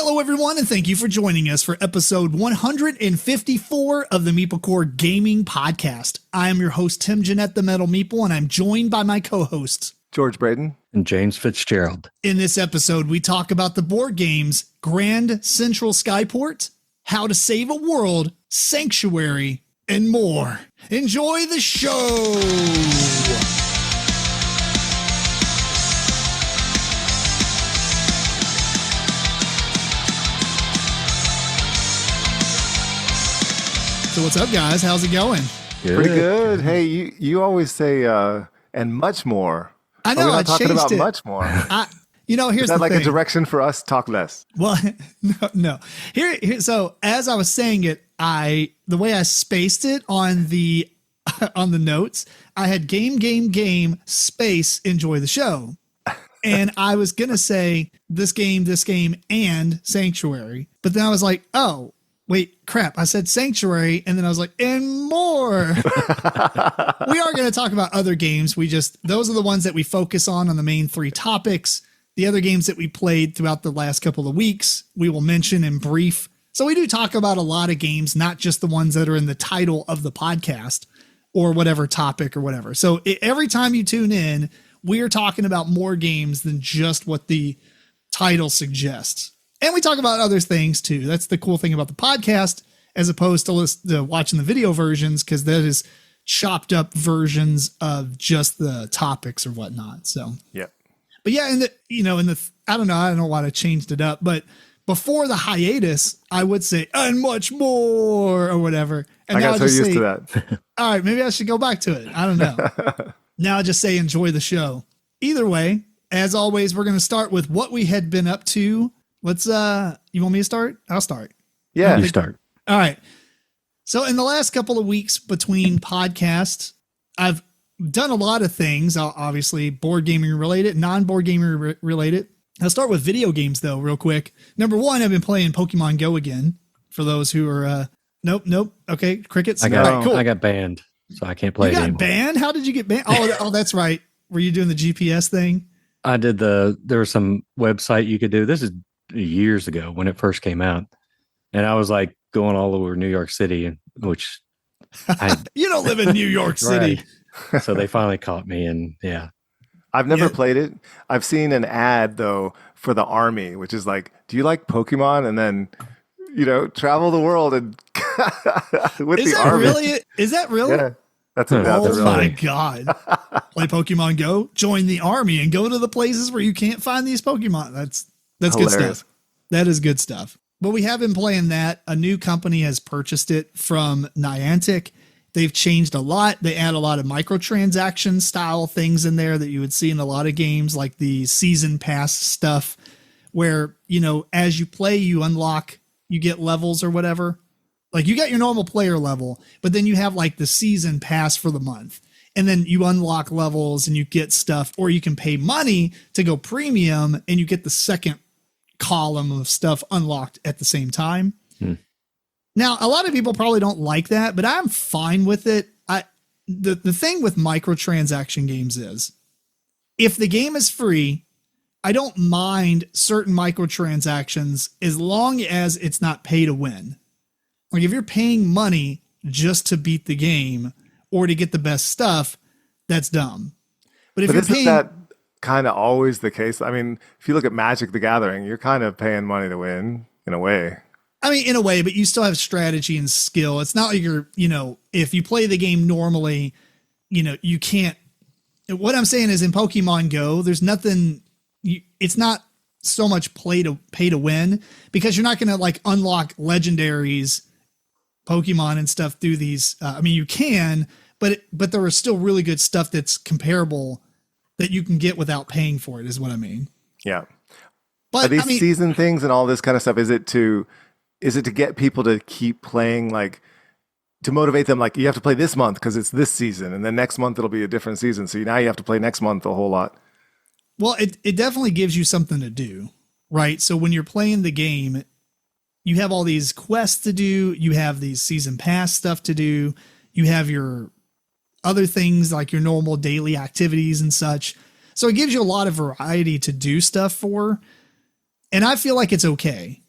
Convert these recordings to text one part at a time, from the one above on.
Hello, everyone, and thank you for joining us for episode 154 of the MeepleCore Gaming Podcast. I am your host, Tim Jennette, the Metal Meeple, and I'm joined by my co-hosts, George Breden and James Fitzgerald. In this episode, we talk about the board games Grand Central Skyport, How to Save a World, Sanctuary, and more. Enjoy the show! So what's up, guys? How's it going? Good. Pretty good. Hey, you always say and much more. I know. We're not talking about it. Much more. Here's Is that the like thing. a direction for us? Talk less. Well, no. Here. So as I was saying it, the way I spaced it on the notes, I had game space enjoy the show, and I was gonna say this game, and Sanctuary, but then I was like, oh. Wait, crap. I said Sanctuary, and then I was like, and more. We are going to talk about other games. Those are the ones that we focus on the main three topics. The other games that we played throughout the last couple of weeks, we will mention in brief. So we do talk about a lot of games, not just the ones that are in the title of the podcast or whatever topic or whatever. So every time you tune in, we are talking about more games than just what the title suggests. And we talk about other things too. That's the cool thing about the podcast, as opposed to watching the video versions, because that is chopped up versions of just the topics or whatnot. So yeah, but yeah, I don't know why I changed it up, but before the hiatus, I would say and much more or whatever. And I now got so used to that. All right, maybe I should go back to it. I don't know. Now I just say enjoy the show. Either way, as always, we're going to start with what we had been up to. Let's you want me to start? I'll start. Yeah, you start. All right. So in the last couple of weeks between podcasts, I've done a lot of things, obviously board gaming related, non-board gaming related. I'll start with video games though, real quick. Number one, I've been playing Pokemon Go again. For those who are nope. Okay, crickets. I got All right, cool. I got banned, so I can't play you it got anymore. Banned? How did you get banned? Oh, that's right. Were you doing the GPS thing? I did there was some website you could do. This is years ago when it first came out, and I was like going all over New York City, which you don't live in New York City. Right. So they finally caught me, and yeah, I've never played it. I've seen an ad though for the army, which is like, do you like Pokemon? And then travel the world and with the army. Is that really? Yeah, that's about oh my god! Play Pokemon Go, join the army, and go to the places where you can't find these Pokemon. That's hilarious. Good stuff. That is good stuff. But we have been playing that. A new company has purchased it from Niantic. They've changed a lot. They add a lot of microtransaction style things in there that you would see in a lot of games, like the season pass stuff, where, as you play, you get levels or whatever. Like you got your normal player level, but then you have like the season pass for the month. And then you unlock levels and you get stuff, or you can pay money to go premium and you get the second column of stuff unlocked at the same time. Now, a lot of people probably don't like that, but I'm fine with it. The thing with microtransaction games is if the game is free, I don't mind certain microtransactions as long as it's not pay to win. Like if you're paying money just to beat the game or to get the best stuff, that's dumb. But if you're isn't paying, that kind of always the case? I mean, if you look at Magic the Gathering, you're kind of paying money to win in a way. I mean, in a way, but you still have strategy and skill. It's not like you're, if you play the game normally, you can't. What I'm saying is in Pokemon Go, there's nothing, it's not so much pay to win, because you're not going to like unlock legendaries, Pokemon and stuff through these. I mean, you can, but there is still really good stuff that's comparable that you can get without paying for it, is what I mean. Yeah. But are these season things and all this kind of stuff, is it to get people to keep playing, like to motivate them, like you have to play this month because it's this season, and then next month it'll be a different season, so now you have to play next month a whole lot? Well, it definitely gives you something to do, right? So when you're playing the game, you have all these quests to do, you have these season pass stuff to do, you have your other things like your normal daily activities and such. So it gives you a lot of variety to do stuff for. And I feel like it's okay.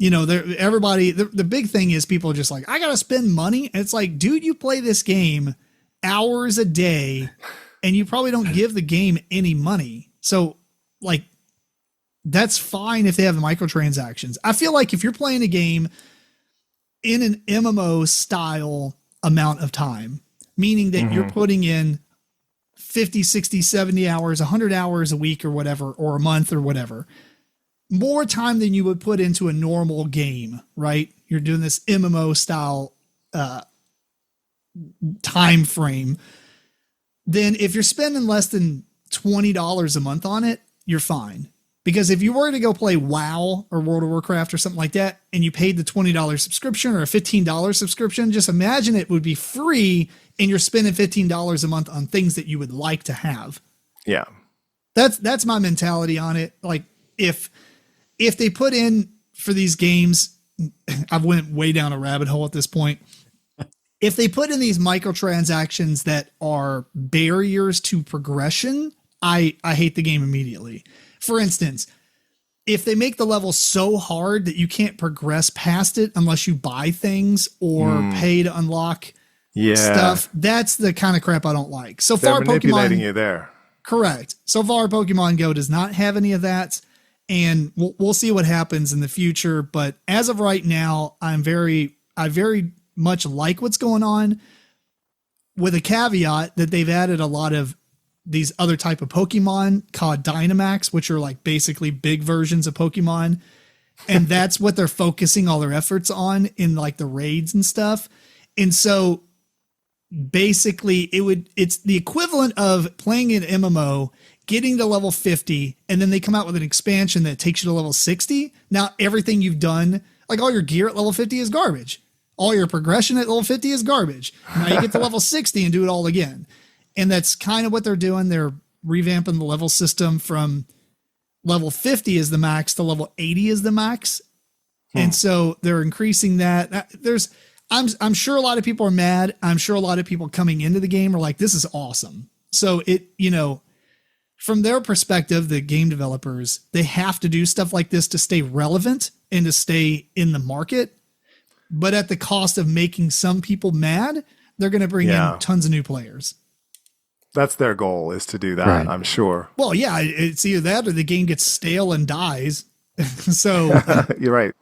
everybody, the big thing is people are just like, I got to spend money. And it's like, dude, you play this game hours a day and you probably don't give the game any money. So like, that's fine if they have the microtransactions. I feel like if you're playing a game in an MMO style amount of time, meaning that you're putting in 50, 60, 70 hours, 100 hours a week or whatever, or a month or whatever, more time than you would put into a normal game, right? You're doing this MMO style time frame. Then if you're spending less than $20 a month on it, you're fine. Because if you were to go play WoW or World of Warcraft or something like that, and you paid the $20 subscription or a $15 subscription, just imagine it would be free and you're spending $15 a month on things that you would like to have. Yeah. That's my mentality on it. Like if they put in for these games, I've went way down a rabbit hole at this point. If they put in these microtransactions that are barriers to progression, I hate the game immediately. For instance, if they make the level so hard that you can't progress past it unless you buy things or pay to unlock stuff, that's the kind of crap I don't like. So They're far, manipulating you there. Correct. So far, Pokemon Go does not have any of that, and we'll see what happens in the future. But as of right now, I very much like what's going on, with a caveat that they've added a lot of these other type of Pokemon called Dynamax, which are like basically big versions of Pokemon. And that's what they're focusing all their efforts on in like the raids and stuff. And so basically it's the equivalent of playing an MMO, getting to level 50, and then they come out with an expansion that takes you to level 60. Now everything you've done, like all your gear at level 50 is garbage. All your progression at level 50 is garbage. Now you get to level 60 and do it all again. And that's kind of what they're doing. They're revamping the level system from level 50 is the max to level 80 is the max. And so they're increasing that. I'm sure a lot of people are mad. I'm sure a lot of people coming into the game are like, this is awesome. So from their perspective, the game developers, they have to do stuff like this to stay relevant and to stay in the market. But at the cost of making some people mad, they're going to bring in tons of new players. That's their goal, is to do that, right. I'm sure. Well, yeah, it's either that or the game gets stale and dies. So you're right.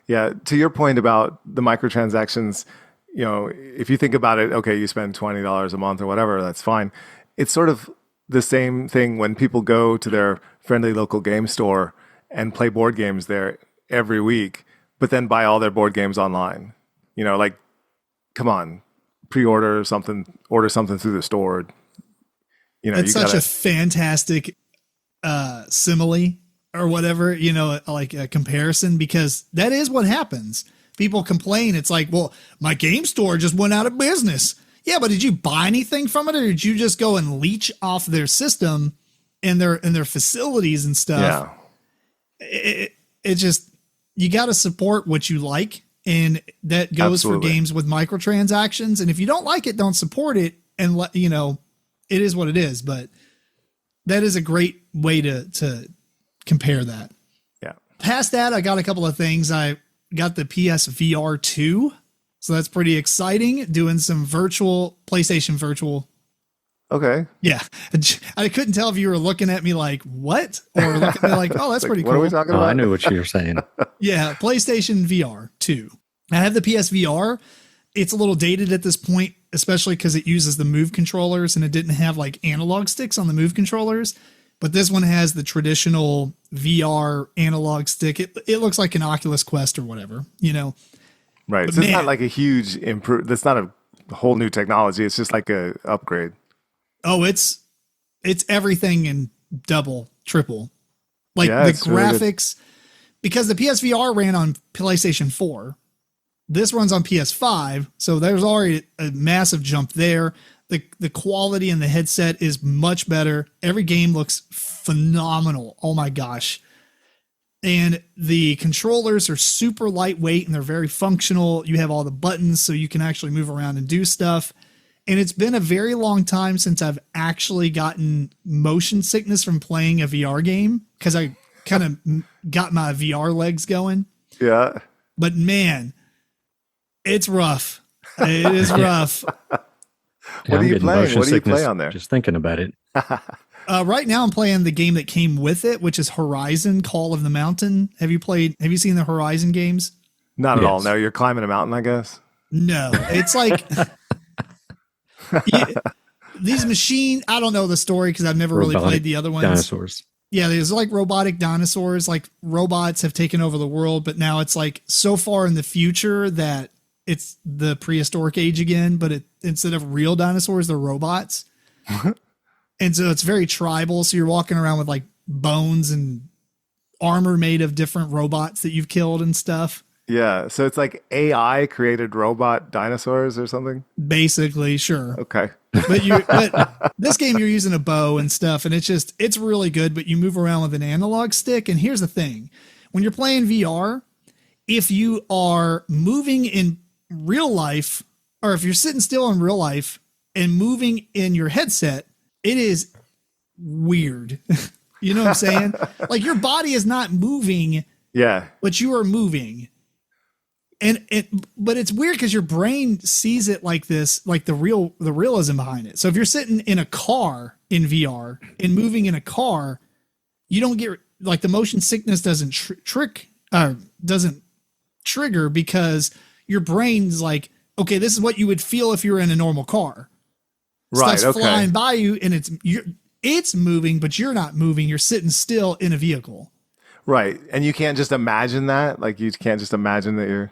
Yeah. To your point about the microtransactions, if you think about it, okay, you spend $20 a month or whatever, that's fine. It's sort of the same thing when people go to their friendly local game store and play board games there every week, but then buy all their board games online. Like, come on, pre-order something, order something through the store. It's such a fantastic simile or whatever, like a comparison, because that is what happens. People complain. It's like, well, my game store just went out of business. Yeah, but did you buy anything from it, or did you just go and leech off their system and their facilities and stuff? Yeah. It just, you got to support what you like, and that goes for games with microtransactions. And if you don't like it, don't support it, and it is what it is. But that is a great way to compare that. Yeah. Past that, I got a couple of things. I got the PSVR 2. So that's pretty exciting. Doing some PlayStation virtual. Okay. Yeah. I couldn't tell if you were looking at me like, what? Or looking at me like, oh, that's pretty cool. What are we talking about? I knew what you were saying. Yeah. PlayStation VR 2. I have the PSVR. It's a little dated at this point, especially because it uses the Move controllers and it didn't have like analog sticks on the Move controllers. But this one has the traditional VR analog stick. It looks like an Oculus Quest or whatever, Right. But so it's not like a huge that's not a whole new technology. It's just like a upgrade. Oh, it's everything in double, triple. Like the graphics, really, because the PSVR ran on PlayStation 4. This runs on PS5. So there's already a massive jump there. The quality in the headset is much better. Every game looks phenomenal. Oh my gosh. And the controllers are super lightweight and they're very functional. You have all the buttons so you can actually move around and do stuff. And it's been a very long time since I've actually gotten motion sickness from playing a VR game, because I kind of got my VR legs going. Yeah. But man, it's rough. It is rough. What are you playing? What do you play on there? Just thinking about it. Right now I'm playing the game that came with it, which is Horizon Call of the Mountain. Have you seen the Horizon games? Not at all. No, you're climbing a mountain, I guess. No, it's like these machine. I don't know the story because I've never really played the other ones. Dinosaurs. Yeah, there's like robotic dinosaurs, like robots have taken over the world, but now it's like so far in the future that it's the prehistoric age again, but instead of real dinosaurs, they're robots. And so it's very tribal. So you're walking around with like bones and armor made of different robots that you've killed and stuff. Yeah. So it's like AI created robot dinosaurs or something? Basically, sure. Okay. But this game you're using a bow and stuff, and it's really good, but you move around with an analog stick. And here's the thing. When you're playing VR, if you are moving in real life, or if you're sitting still in real life and moving in your headset, it is weird. You know what I'm saying? Like your body is not moving. Yeah. But you are moving. But it's weird because your brain sees it like this, like the realism behind it. So if you're sitting in a car in VR and moving in a car, you don't get like the motion sickness doesn't doesn't trigger because your brain's like, okay, this is what you would feel if you were in a normal car. Right. Stuff's Okay. flying by you and it's moving, but you're not moving. You're sitting still in a vehicle. Right. And you can't just imagine that. Like you can't just imagine that you're.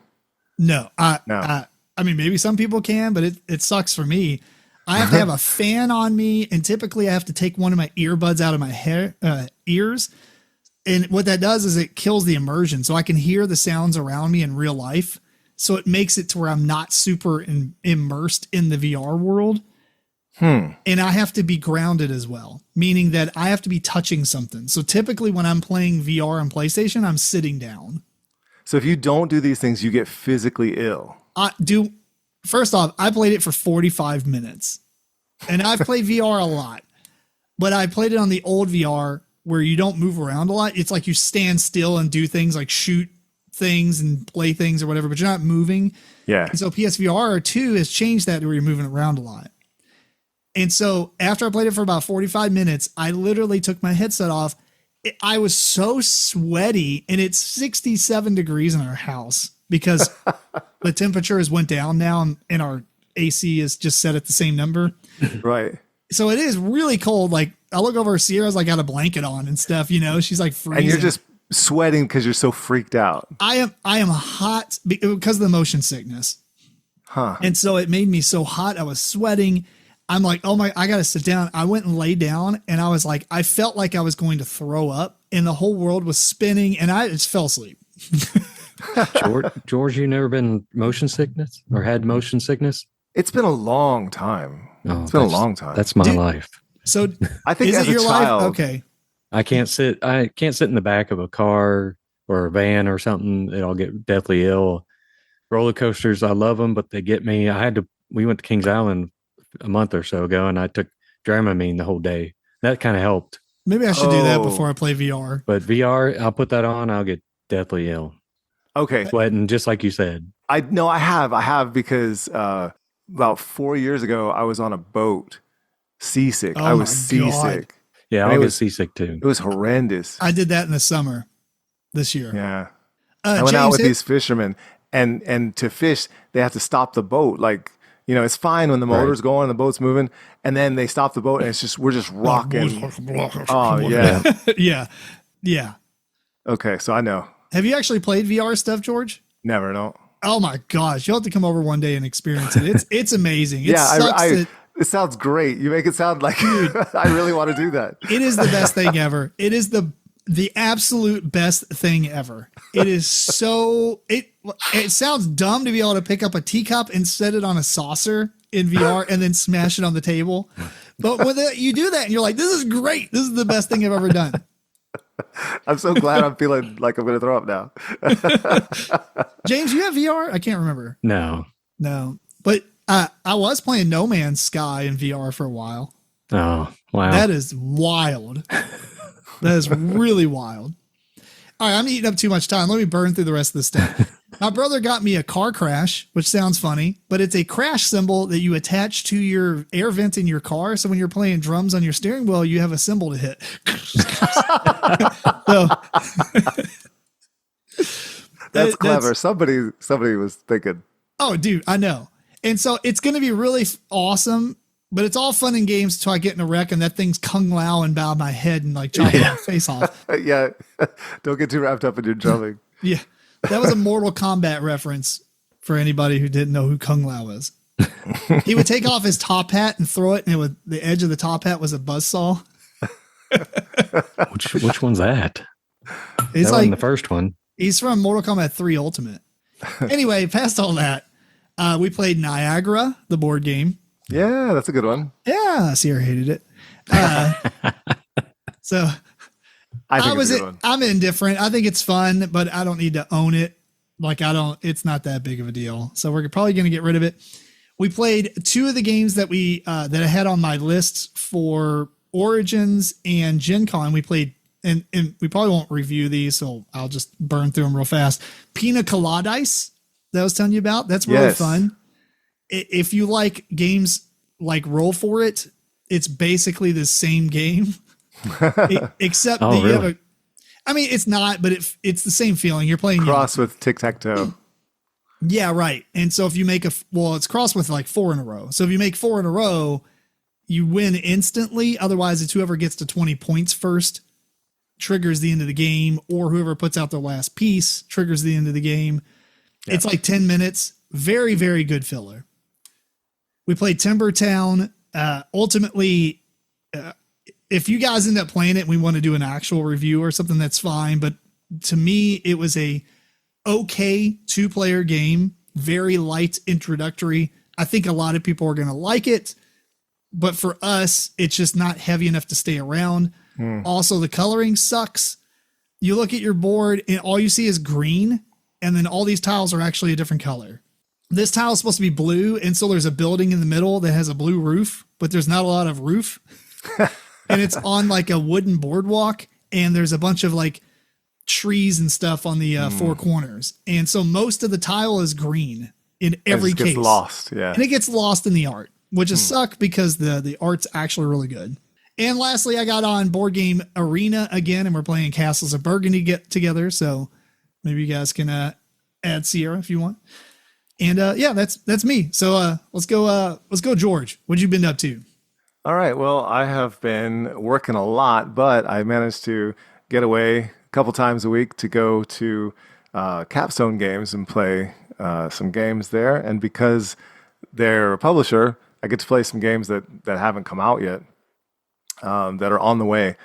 No. No. I mean, maybe some people can, but it sucks for me. I have to have a fan on me, and typically I have to take one of my earbuds out of my ears. And what that does is it kills the immersion. So I can hear the sounds around me in real life. So it makes it to where I'm not super immersed in the VR world. And I have to be grounded as well, meaning that I have to be touching something. So typically when I'm playing VR on PlayStation, I'm sitting down. So if you don't do these things, you get physically ill. First off, I played it for 45 minutes and I've played VR a lot, but I played it on the old VR where you don't move around a lot. It's like you stand still and do things like shoot things and play things or whatever, but you're not moving. Yeah. And so PSVR 2 has changed that to where you're moving around a lot. And so after I played it for about 45 minutes, I literally took my headset off. I was so sweaty, and it's 67 degrees in our house because the temperature has went down now and our AC is just set at the same number. Right. So it is really cold. Like I look over Sierra's like got a blanket on and stuff, you know, she's like freezing. And you're just sweating because you're so freaked out. I am hot because of the motion sickness. Huh. And so it made me so hot. I was sweating. I'm like, oh my, I got to sit down. I went and laid down and I was like, I felt like I was going to throw up and the whole world was spinning and I just fell asleep. George, you never been motion sickness or had motion sickness? It's been a long time. Oh, it's been a long time. That's my life. So I think is as it a your child, life? Okay. I can't sit in the back of a car or a van or something. I'll get deathly ill. Roller coasters, I love them, but they get me. We went to Kings Island a month or so ago and I took Dramamine the whole day. That kind of helped. Maybe I should do that before I play VR. But VR, I'll put that on. I'll get deathly ill. Okay. Sweating, just like you said. I have because about 4 years ago, I was on a boat, seasick. Oh I was my God. seasick. Yeah, And I'll get seasick too. It was horrendous. I did that in the summer this year. Yeah. I went out with these fishermen and to fish, they have to stop the boat. Like, you know, it's fine when the motor's going and the boat's moving, and then they stop the boat and we're just rocking. Oh, yeah. Yeah. Yeah. Okay, so I know. Have you actually played VR stuff, George? Never know. Oh my gosh. You'll have to come over one day and experience it. It's amazing. It it sounds great. You make it sound like I really want to do that. It is the best thing ever. It is the absolute best thing ever. It is so it sounds dumb to be able to pick up a teacup and set it on a saucer in VR and then smash it on the table. But when you do that and you're like, this is great. This is the best thing I've ever done. I'm so glad I'm feeling like I'm going to throw up now. James, you have VR? I can't remember. No. But I was playing No Man's Sky in VR for a while. Oh, wow. That is wild. That is really wild. All right, I'm eating up too much time. Let me burn through the rest of the stuff. My brother got me a car crash, which sounds funny, but it's a crash symbol that you attach to your air vent in your car. So when you're playing drums on your steering wheel, you have a symbol to hit. So, That's clever. Somebody was thinking. Oh, dude, I know. And so it's going to be really awesome, but it's all fun and games until I get in a wreck and that thing's kung lao and bow my head and like chop my face off. Yeah. Don't get too wrapped up in your drumming. Yeah. That was a Mortal Kombat reference for anybody who didn't know who Kung Lao is. He would take off his top hat and throw it, and the edge of the top hat was a buzzsaw. Which one's that? It's that like wasn't the first one. He's from Mortal Kombat 3 Ultimate. Anyway, past all that, we played Niagara, the board game. Yeah, that's a good one. Yeah, Sierra hated it. So I think it's a good one. I'm indifferent. I think it's fun, but I don't need to own it. Like it's not that big of a deal. So we're probably going to get rid of it. We played two of the games that that I had on my list for Origins and Gen Con. We played, and we probably won't review these, so I'll just burn through them real fast. Pina Coladice that I was telling you about. That's really fun. If you like games like Roll For It, it's basically the same game. Except that you have it's not, but it's the same feeling. You're playing cross with tic-tac-toe. Yeah, right. And so if you make it's crossed with like 4 in a row. So if you make 4 in a row, you win instantly. Otherwise, it's whoever gets to 20 points first triggers the end of the game, or whoever puts out their last piece triggers the end of the game. Yeah. It's like 10 minutes. Very, very good filler. We played Timber Town. Ultimately, if you guys end up playing it and we want to do an actual review or something, that's fine. But to me, it was a okay 2-player game, very light introductory. I think a lot of people are going to like it, but for us, it's just not heavy enough to stay around. Also, the coloring sucks. You look at your board and all you see is green, and then all these tiles are actually a different color. This tile is supposed to be blue, and so there's a building in the middle that has a blue roof, but there's not a lot of roof. And it's on like a wooden boardwalk, and there's a bunch of like trees and stuff on the 4 corners. And so most of the tile is green in every case. It gets lost, yeah. And it gets lost in the art, which is suck because the art's actually really good. And lastly, I got on Board Game Arena again, and we're playing Castles of Burgundy get together. So maybe you guys can add Sierra if you want. And that's me. So let's go, George. What you been up to? All right. Well, I have been working a lot, but I managed to get away a couple times a week to go to Capstone Games and play some games there. And because they're a publisher, I get to play some games that haven't come out yet, that are on the way.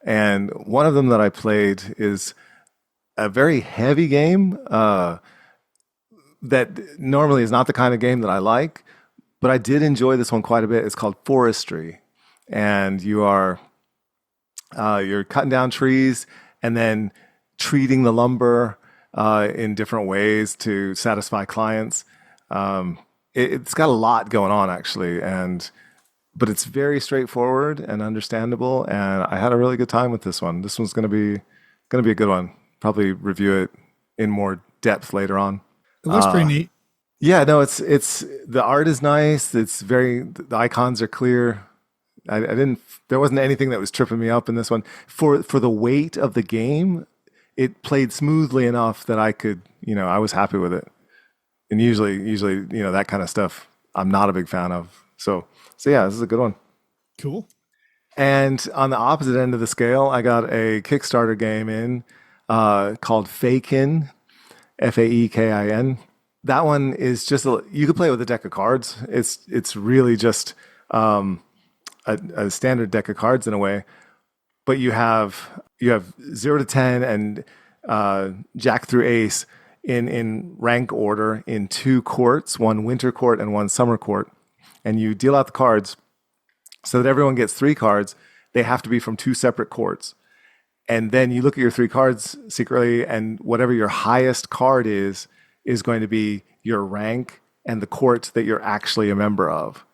And one of them that I played is a very heavy game that normally is not the kind of game that I like. But I did enjoy this one quite a bit. It's called Forestry, and you're cutting down trees and then treating the lumber in different ways to satisfy clients. It's got a lot going on actually, but it's very straightforward and understandable. And I had a really good time with this one. This one's going to be a good one. Probably review it in more depth later on. It looks pretty neat. Yeah, no, it's the art is nice. The icons are clear. There wasn't anything that was tripping me up in this one. For the weight of the game, it played smoothly enough that I could, I was happy with it. And usually, that kind of stuff I'm not a big fan of. So yeah, this is a good one. Cool. And on the opposite end of the scale, I got a Kickstarter game in called Faekin, Faekin. That one is just you could play it with a deck of cards. It's really just a standard deck of cards in a way, but you have 0 to 10 and Jack through Ace in rank order in 2 courts, 1 winter court and 1 summer court, and you deal out the cards so that everyone gets 3 cards. They have to be from 2 separate courts, and then you look at your 3 cards secretly, and whatever your highest card is going to be your rank and the court that you're actually a member of,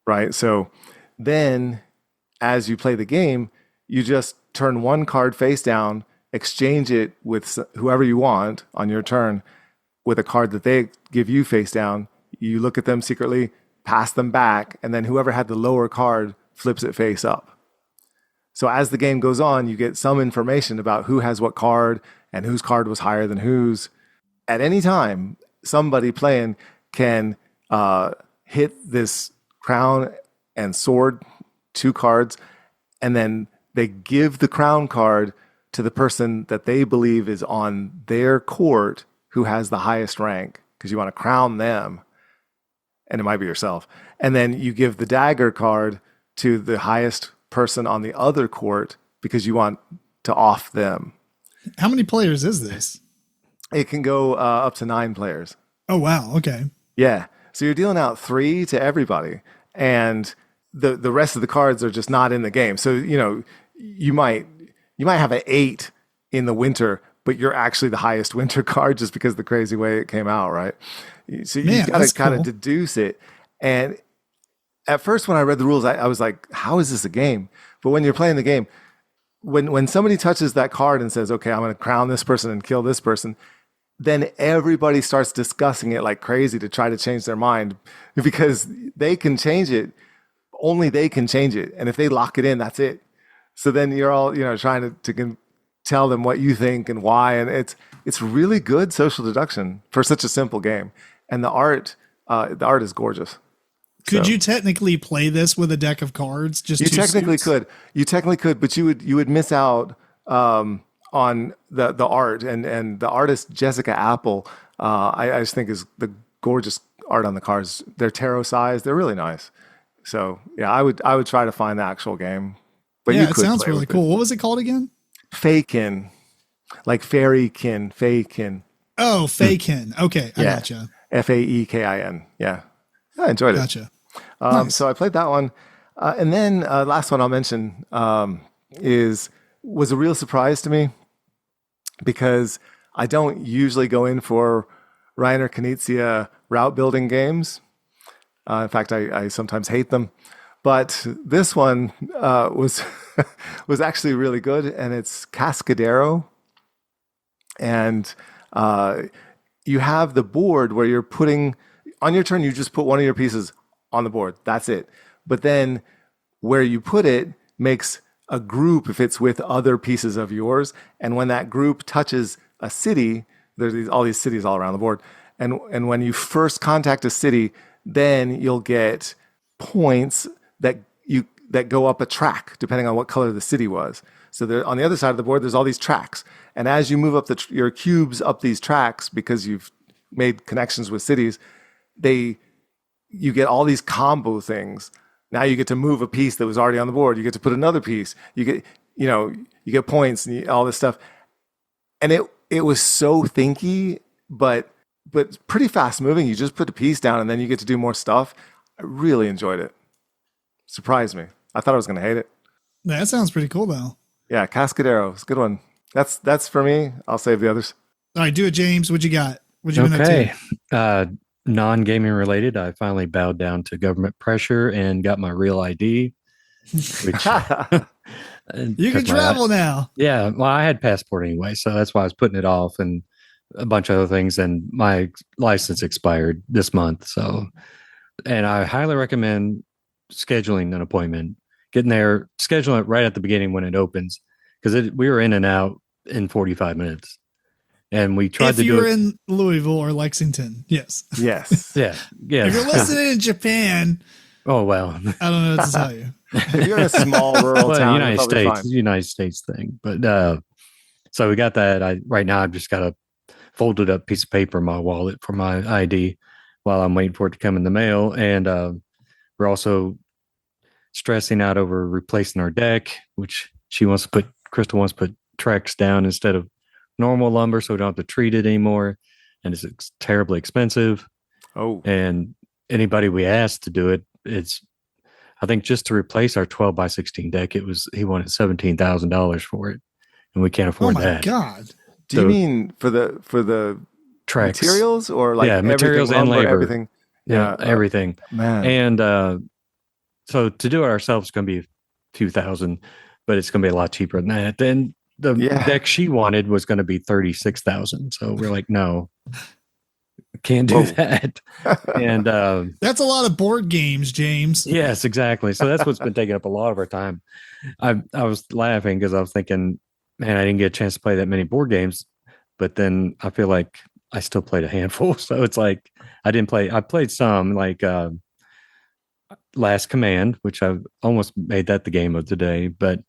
right? So then as you play the game, you just turn 1 card face down exchange it with whoever you want on your turn with a card that they give you face down. You look at them secretly, pass them back, and then whoever had the lower card flips it face up. So as the game goes on, you get some information about who has what card and whose card was higher than whose. At any time, somebody playing can hit this crown and sword, 2 cards, and then they give the crown card to the person that they believe is on their court who has the highest rank, because you want to crown them, and it might be yourself. And then you give the dagger card to the highest person on the other court because you want to off them. How many players is this? It can go up to 9 players. Oh, wow. Okay. Yeah. So you're dealing out 3 to everybody, and the rest of the cards are just not in the game. So, you might have an 8 in the winter, but you're actually the highest winter card just because of the crazy way it came out, right? So you got to kind of deduce it. And at first, when I read the rules, I was like, how is this a game? But when you're playing the game, when somebody touches that card and says, okay, I'm going to crown this person and kill this person, then everybody starts discussing it like crazy to try to change their mind, because they can change it. Only they can change it. And if they lock it in, that's it. So then you're all, trying to tell them what you think and why. And it's really good social deduction for such a simple game. And the art is gorgeous. Could you technically play this with a deck of cards? You technically could. You technically could, but you would miss out on the art. And the artist Jessica Apple, I just think is the gorgeous art on the cards. They're tarot sized. They're really nice. So yeah, I would try to find the actual game. But yeah, it sounds really cool. What was it called again? Faykin, like fairykin, Faykin. Oh, Faykin. Okay, I gotcha. Faekin. Yeah, I enjoyed it. Gotcha. Nice. So I played that one, and then last one I'll mention was a real surprise to me, because I don't usually go in for Reiner Knizia route building games. In fact, I sometimes hate them. But this one was was actually really good, and it's Cascadero. And you have the board where you're putting, on your turn, you just put one of your pieces on the board. That's it. But then where you put it makes a group if it's with other pieces of yours. And when that group touches a city, there's all these cities all around the board. And when you first contact a city, then you'll get points that go up a track depending on what color the city was. So there, on the other side of the board, there's all these tracks, and as you move up your cubes up these tracks, because you've made connections with cities, you get all these combo things. Now you get to move a piece that was already on the board. You get to put another piece. You get points and all this stuff, and it was so thinky, but pretty fast moving. You just put a piece down and then you get to do more stuff. I really enjoyed it. Surprised me. I thought I was going to hate it. That sounds pretty cool, though. Yeah, Cascadero. It's a good one. That's for me. I'll save the others. All right, do it, James. What you got? What you been up to? Non-gaming related, I finally bowed down to government pressure and got my real ID. Which you can travel now. Yeah, well, I had passport anyway, so that's why I was putting it off, and a bunch of other things. And my license expired this month, so, and I highly recommend scheduling an appointment, getting there, scheduling it right at the beginning when it opens, because we were in and out in 45 minutes. And we tried to do it. If you're in Louisville or Lexington, yes. Yes. Yeah. If you're listening in Japan, oh, well. I don't know what to tell you. If you're in a small rural town, United States thing. But so we got that. Right now I've just got a folded up piece of paper in my wallet for my ID while I'm waiting for it to come in the mail. And we're also stressing out over replacing our deck, which Crystal wants to put Trex down instead of normal lumber, so we don't have to treat it anymore. And it's terribly expensive. Oh. And anybody we asked to do it, I think just to replace our 12 by 16 deck, he wanted $17,000 for it, and we can't afford that. Oh my God. Do you mean for the Trex materials, or like materials and labor, everything? Yeah, everything. Man. And so to do it ourselves is going to be a few thousand, but it's going to be a lot cheaper than that. Then the Yeah. deck she wanted was going to be 36,000. So we're like, no, can't do Whoa. that. And That's a lot of board games, James. yes, exactly. So that's what's been taking up a lot of our time. I was laughing because I was thinking, man, I didn't get a chance to play that many board games, but then I feel like I still played a handful. So it's like I played some like Last Command, which I almost made that the game of the day, but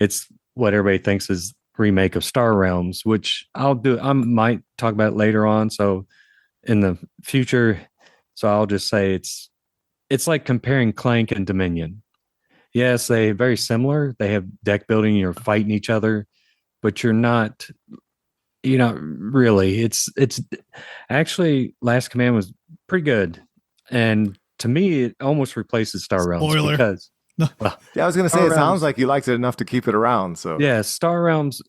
it's what everybody thinks is remake of Star Realms, which I might talk about later on. So in the future, so I'll just say it's like comparing Clank and Dominion. Yes, they very similar. They have deck building, you're fighting each other, but you're not really. It's actually Last Command was pretty good. And to me, it almost replaces Star Realms Spoiler. because Yeah, I was going to say, Star it sounds Realms- like you liked it enough to keep it around. So yeah, Star Realms,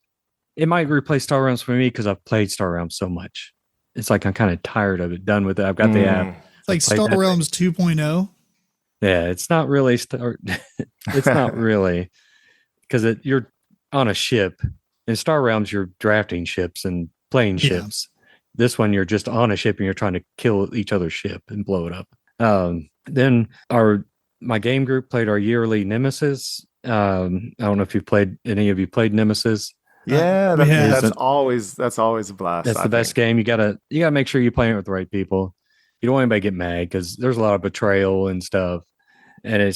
it might replace Star Realms for me because I've played Star Realms so much. It's like I'm kind of tired of it, done with it. I've got the app. It's like played Star that Realms 2.0. Yeah, it's not really it's not really because you're on a ship. In Star Realms, you're drafting ships and playing Yeah. ships. This one, you're just on a ship and you're trying to kill each other's ship and blow it up. Then my game group played our yearly Nemesis. I don't know if any of you played Nemesis. yeah, we have- that's always a blast. That's the best game. You gotta make sure you're playing it with the right people. You don't want anybody to get mad because there's a lot of betrayal and stuff. And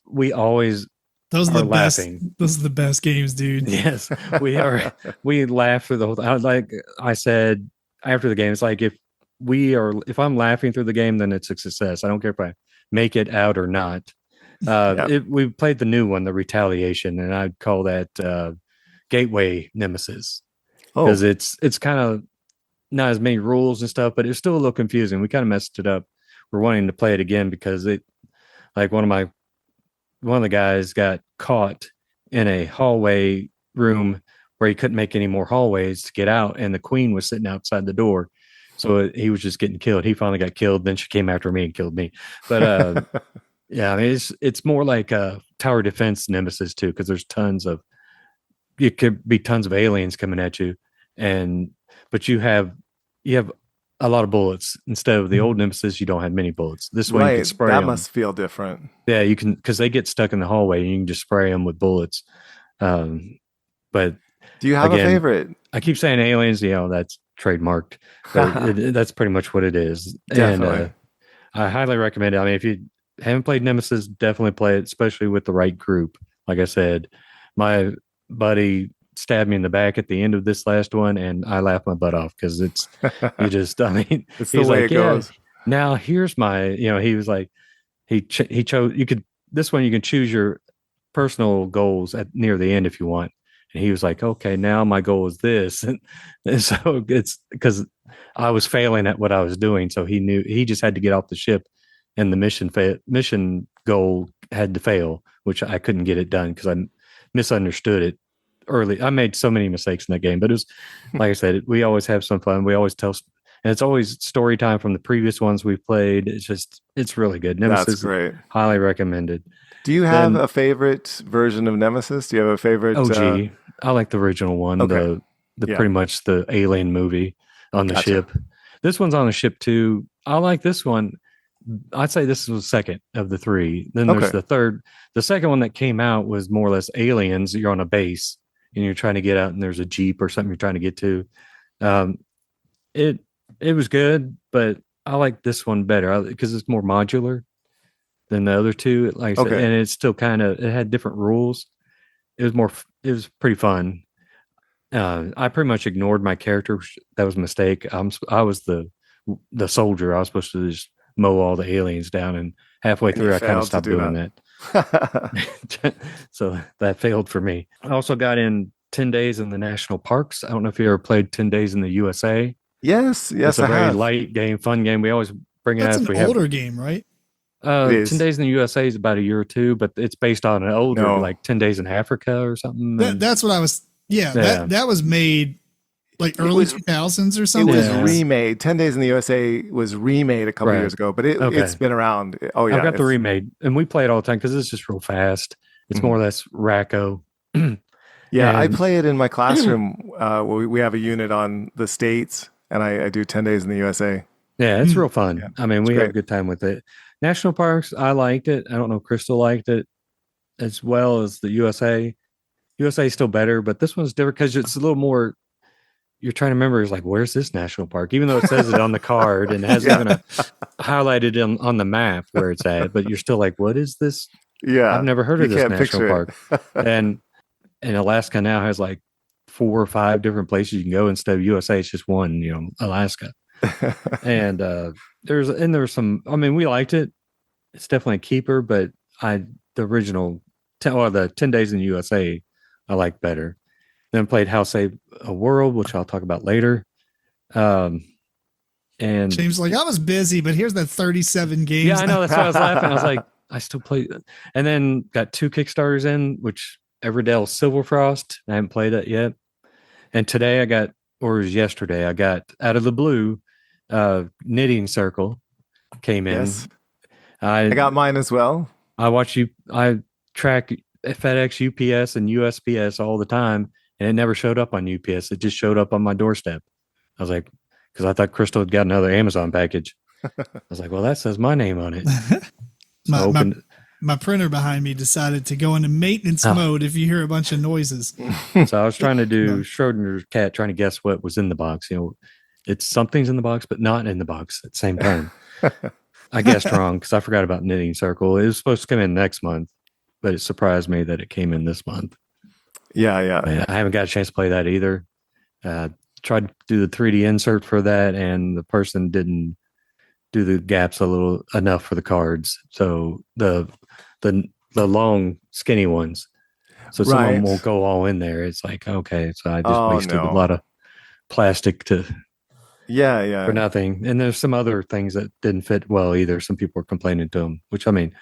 we always Those are the best. laughing. Those are the best games, dude. Yes, we are. We laugh through the whole time. Like I said after the game, it's like if I'm laughing through the game, then it's a success. I don't care if I make it out or not. We played the new one, the Retaliation, and I'd call that Gateway Nemesis because it's kind of not as many rules and stuff, but it's still a little confusing. We kind of messed it up. We're wanting to play it again because one of the guys got caught in a hallway room where he couldn't make any more hallways to get out, and the queen was sitting outside the door. So he was just getting killed. He finally got killed. Then she came after me and killed me. But yeah, I mean, it's more like a tower defense Nemesis too, because there's it could be tons of aliens coming at you, but you have a lot of bullets instead of the old Nemesis. You don't have many bullets. This way you can spray that them. must feel different. Yeah, you can, because they get stuck in the hallway and you can just spray them with bullets. But Do you have a again, favorite? I keep saying aliens, that's trademarked. But that's pretty much what it is. Definitely. And I highly recommend it. I mean, if you haven't played Nemesis, definitely play it, especially with the right group. Like I said, my buddy stabbed me in the back at the end of this last one, and I laughed my butt off because it's it's the way it goes. Now here's my, he was like, he chose, this one you can choose your personal goals at near the end if you want. And he was like, okay, now my goal is this. And so it's because I was failing at what I was doing. So he knew he just had to get off the ship, and the mission goal had to fail, which I couldn't get it done because I misunderstood it early. I made so many mistakes in that game, but it was, like I said, we always have some fun. We always tell, and it's always story time from the previous ones we've played. It's really good. Nemesis, That's great. Highly recommended. Do you have a favorite version of Nemesis? Do you have a favorite? OG. I like the original one. Okay. Pretty much the alien movie on the Gotcha. ship. This one's on the ship too. I like this one. I'd say this was the second of the three. Then there's the third. The second one that came out was more or less aliens. You're on a base and you're trying to get out, and there's a Jeep or something you're trying to get to. It was good, but I like this one better because it's more modular than the other two. Like I said, and it's still it had different rules. It was pretty fun. I pretty much ignored my character. That was a mistake. I was the soldier. I was supposed to just mow all the aliens down, and halfway through I kind of stopped doing that. So that failed for me. I also got in 10 Days in the National Parks. I don't know if you ever played 10 Days in the USA. Yes, It's a very light game, fun game. We always bring it That's out. an older game, right? 10 Days in the USA is about a year or two, but it's based on an older, like 10 Days in Africa or something. That's what I was. Yeah, that was made like early 2000s or something. It was remade. 10 Days in the USA was remade a couple years ago, but it's been around. Oh yeah, I've got the remade, and we play it all the time because it's just real fast. It's more or less Racco. Yeah, I And play it in my classroom. We have a unit on the States, and I do 10 days in the USA. yeah, it's real fun. Yeah, I mean, it's we have a great. good time with it. National parks, I liked it. I don't know, Crystal liked it as well as the USA. USA is still better, but this one's different because it's a little more. You're trying to remember, is like, where's this national park? Even though it says it on the card and it has Yeah, even highlighted on the map where it's at, but you're still like, what is this? I've yeah, never heard you of this can't national picture park. it. And Alaska now has like 4 or 5 different places you can go instead of USA. It's just one, Alaska. And there's some. I mean, we liked it. It's definitely a keeper, but the original the 10 days in the USA I like better. Then played How Save a World, which I'll talk about later. Um, and James like, I was busy, but here's that 37 games. yeah, I know. That's why I was laughing. I was like, I still play. And then got 2 Kickstarters in, which Everdell Silverfrost. I haven't played it yet. And today or it was yesterday, I got out of the blue, Knitting Circle came in. Yes, I got mine as well. I track FedEx, UPS, and USPS all the time, and it never showed up on UPS. It just showed up on my doorstep. I was like, because I thought Crystal had got another Amazon package. I was like, well, that says my name on it. So my printer behind me decided to go into maintenance mode if you hear a bunch of noises. So I was trying to do Schrodinger's cat, trying to guess what was in the box. It's something's in the box, but not in the box at the same time. I guessed wrong because I forgot about Knitting Circle. It was supposed to come in next month, but it surprised me that it came in this month. Yeah. I haven't got a chance to play that either. Tried to do the 3D insert for that, and the person didn't do the gaps enough for the cards. So the long skinny ones. So some of them won't go all in there. It's like, okay, so I just wasted a lot of plastic for nothing. And there's some other things that didn't fit well either. Some people were complaining to them, which I mean,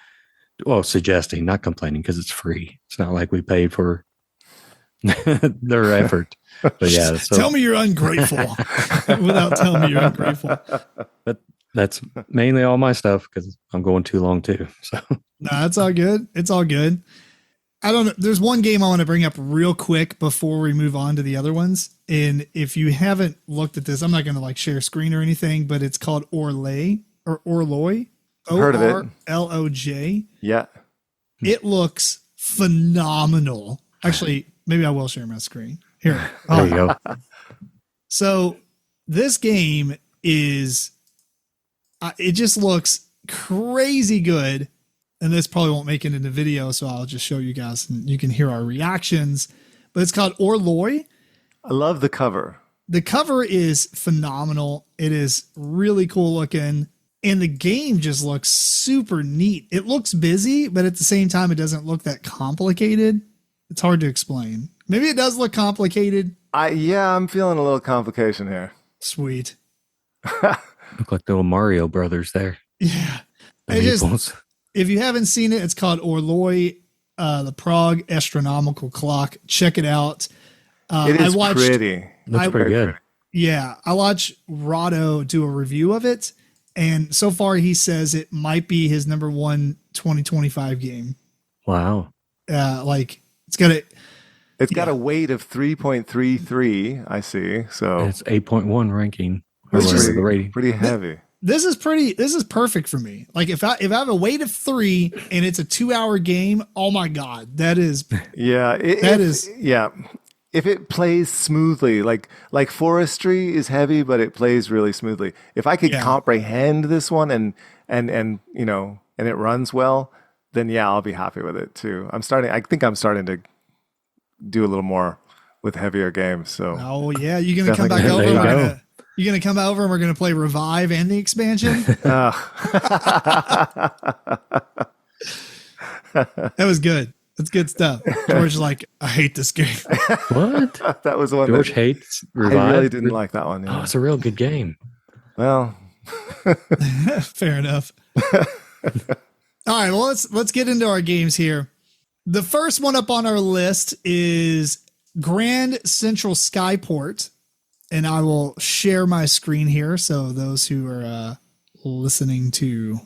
suggesting, not complaining, because it's free. It's not like we paid for their effort. But yeah, tell me you're ungrateful without telling me you're ungrateful. But that's mainly all my stuff because I'm going too long too. So no, it's all good. It's all good. I don't know. There's one game I want to bring up real quick before we move on to the other ones. And if you haven't looked at this, I'm not going to like share screen or anything, but it's called Orloj or Orloj. Heard of it? ORLOJ. Yeah. It looks phenomenal. Actually, maybe I will share my screen. Here. There you go. So this game is, it just looks crazy good. And this probably won't make it into video, so I'll just show you guys and you can hear our reactions. But it's called Orloj. I love the cover. The cover is phenomenal. It is really cool looking. And the game just looks super neat. It looks busy, but at the same time, it doesn't look that complicated. It's hard to explain. Maybe it does look complicated. I'm feeling a little complication here. Sweet. Look like the little Mario Brothers there. Yeah. The If you haven't seen it, it's called Orloj, the Prague Astronomical Clock. Check it out. It is pretty. Looks pretty good. Yeah. I watched Rado do a review of it. And so far, he says it might be his number one 2025 game. Wow. It's got a weight of 3.33. I see. So it's 8.1 ranking. That's the rating. Pretty heavy. This is perfect for me. Like if I have a weight of 3 and it's a 2-hour game, oh my God, that is. Yeah. If it plays smoothly, like Forestry is heavy, but it plays really smoothly. If I could comprehend this one and it runs well, then I'll be happy with it too. I think I'm starting to do a little more with heavier games. So you're gonna come back over. You're gonna come over and we're gonna play Revive and the expansion. That was good. That's good stuff. George is like, I hate this game. What? That was the one George hates Revive. I really didn't like that one. Yeah. Oh, it's a real good game. Well, fair enough. All right, well let's get into our games here. The first one up on our list is Grand Central Skyport, and I will share my screen here so those who are listening to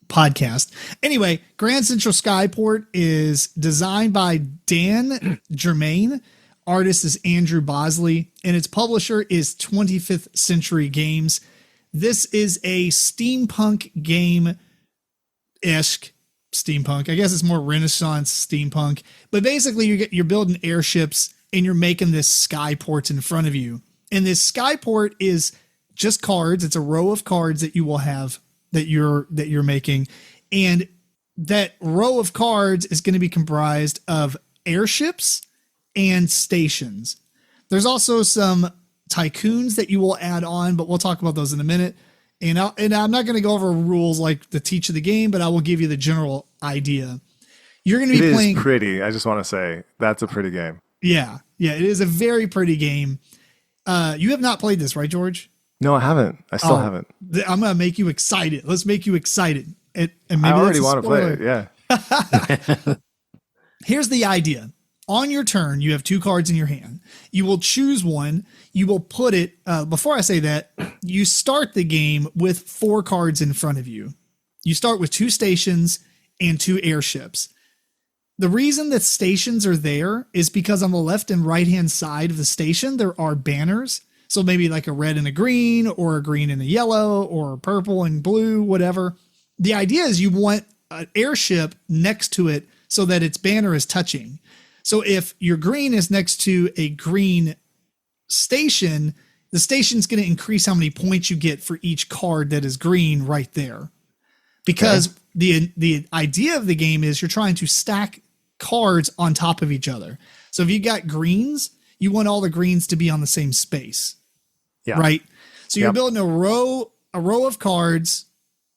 podcast. Anyway, Grand Central Skyport is designed by Dan Germain Artist is Andrew Bosley, and its publisher is 25th Century Games. This is a steampunk game-esque steampunk. I guess it's more Renaissance steampunk. But basically, you're building airships, and you're making this skyport in front of you. And this skyport is just cards. It's a row of cards that you will have that you're making. And that row of cards is going to be comprised of airships and stations. There's also some tycoons that you will add on, but we'll talk about those in a minute. And I'm not going to go over rules like the teach of the game, but I will give you the general idea. You're going to be playing. It is pretty. I just want to say that's a pretty game. Yeah. It is a very pretty game. You have not played this, right, George? No, I haven't. I still haven't. I'm going to make you excited. Let's make you excited. And maybe I already want to play it. Yeah. Here's the idea. On your turn, you have 2 cards in your hand. You will choose one. You will put it, before I say that, you start the game with 4 cards in front of you. You start with 2 stations and 2 airships. The reason that stations are there is because on the left and right hand side of the station, there are banners. So maybe like a red and a green, or a green and a yellow, or a purple and blue, whatever. The idea is you want an airship next to it so that its banner is touching. So if your green is next to a green station, the station's going to increase how many points you get for each card that is green right there. Because the idea of the game is you're trying to stack cards on top of each other. So if you got greens, you want all the greens to be on the same space. Yeah. Right? So you're building a row of cards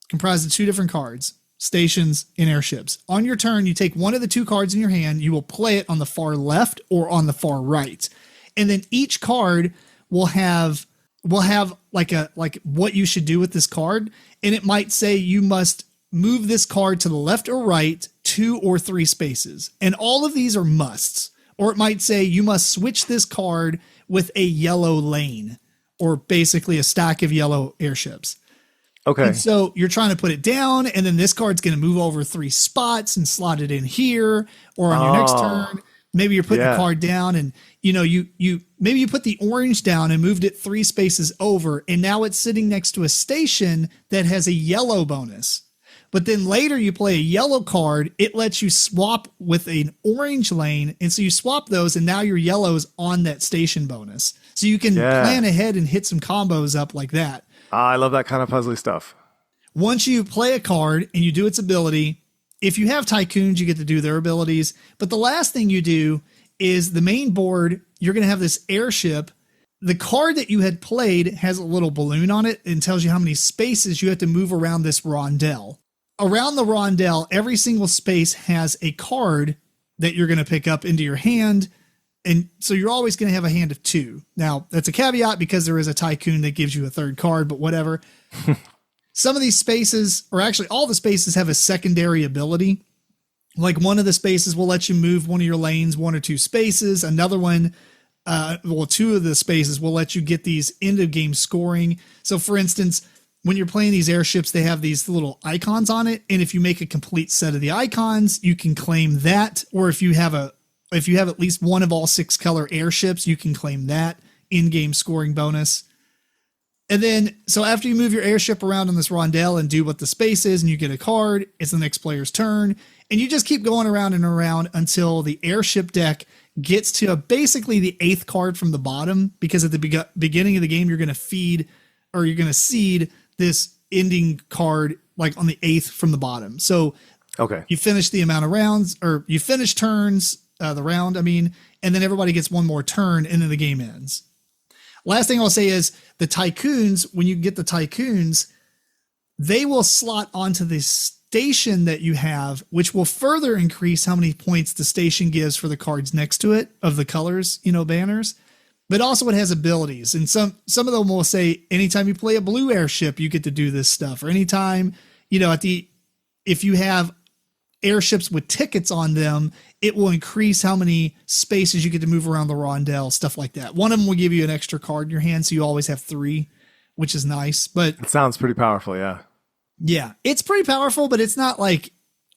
comprised of 2 different cards, stations and airships. On your turn, you take one of the 2 cards in your hand, you will play it on the far left or on the far right. And then each card will have like what you should do with this card. And it might say you must move this card to the left or right 2 or 3 spaces. And all of these are musts. Or it might say you must switch this card with a yellow lane, or basically a stack of yellow airships. Okay. And so you're trying to put it down, and then this card's going to move over 3 spots and slot it in here, or on your next turn, maybe you're putting the card down, and maybe you put the orange down and moved it 3 spaces over, and now it's sitting next to a station that has a yellow bonus. But then later you play a yellow card, it lets you swap with an orange lane. And so you swap those, and now your yellow is on that station bonus. So you can plan ahead and hit some combos up like that. I love that kind of puzzly stuff. Once you play a card and you do its ability, if you have tycoons, you get to do their abilities. But the last thing you do is the main board, you're going to have this airship. The card that you had played has a little balloon on it and tells you how many spaces you have to move around this rondelle. Around the rondelle, every single space has a card that you're going to pick up into your hand. And so you're always going to have a hand of 2. Now, that's a caveat because there is a tycoon that gives you a 3rd card, but whatever. Some of these spaces, or actually all the spaces, have a secondary ability. Like one of the spaces will let you move one of your lanes 1 or 2 spaces. Another one, 2 of the spaces will let you get these end of game scoring. So for instance, when you're playing these airships, they have these little icons on it. And if you make a complete set of the icons, you can claim that. Or if you have at least one of all 6 color airships, you can claim that in-game scoring bonus. And then, so after you move your airship around on this rondelle and do what the space is, and you get a card, it's the next player's turn. And you just keep going around and around until the airship deck gets to basically the 8th card from the bottom, because at the beginning of the game, you're going to seed this ending card like on the 8th from the bottom. So you finish the amount of rounds, or you finish turns, the round, and then everybody gets one more turn and then the game ends. Last thing I'll say is the tycoons, when you get the tycoons, they will slot onto the station that you have, which will further increase how many points the station gives for the cards next to it of the colors, banners. But also it has abilities. And some of them will say, anytime you play a blue airship, you get to do this stuff. Or anytime, if you have airships with tickets on them, it will increase how many spaces you get to move around the rondelle, stuff like that. One of them will give you an extra card in your hand, so you always have 3, which is nice. But it sounds pretty powerful, yeah. Yeah, it's pretty powerful, but it's not like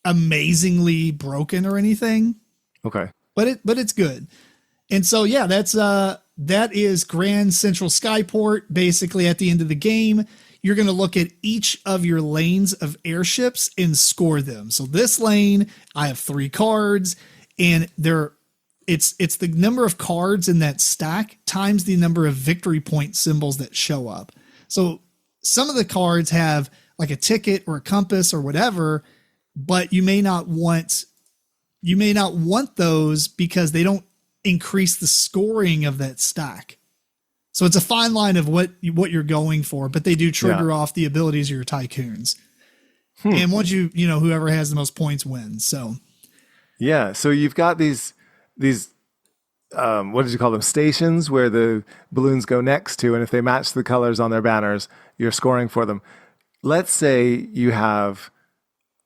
amazingly broken or anything. Okay. But it's good. And so, yeah, that is Grand Central Skyport. Basically, at the end of the game, you're going to look at each of your lanes of airships and score them. So this lane, I have 3 cards, and it's the number of cards in that stack times the number of victory point symbols that show up. So some of the cards have like a ticket or a compass or whatever, but you may not want those because they don't increase the scoring of that stack. So it's a fine line of what you're going for, but they do trigger off the abilities of your tycoons. And once whoever has the most points wins. So yeah, so you've got these what did you call them, stations where the balloons go next to, and if they match the colors on their banners, you're scoring for them. Let's say you have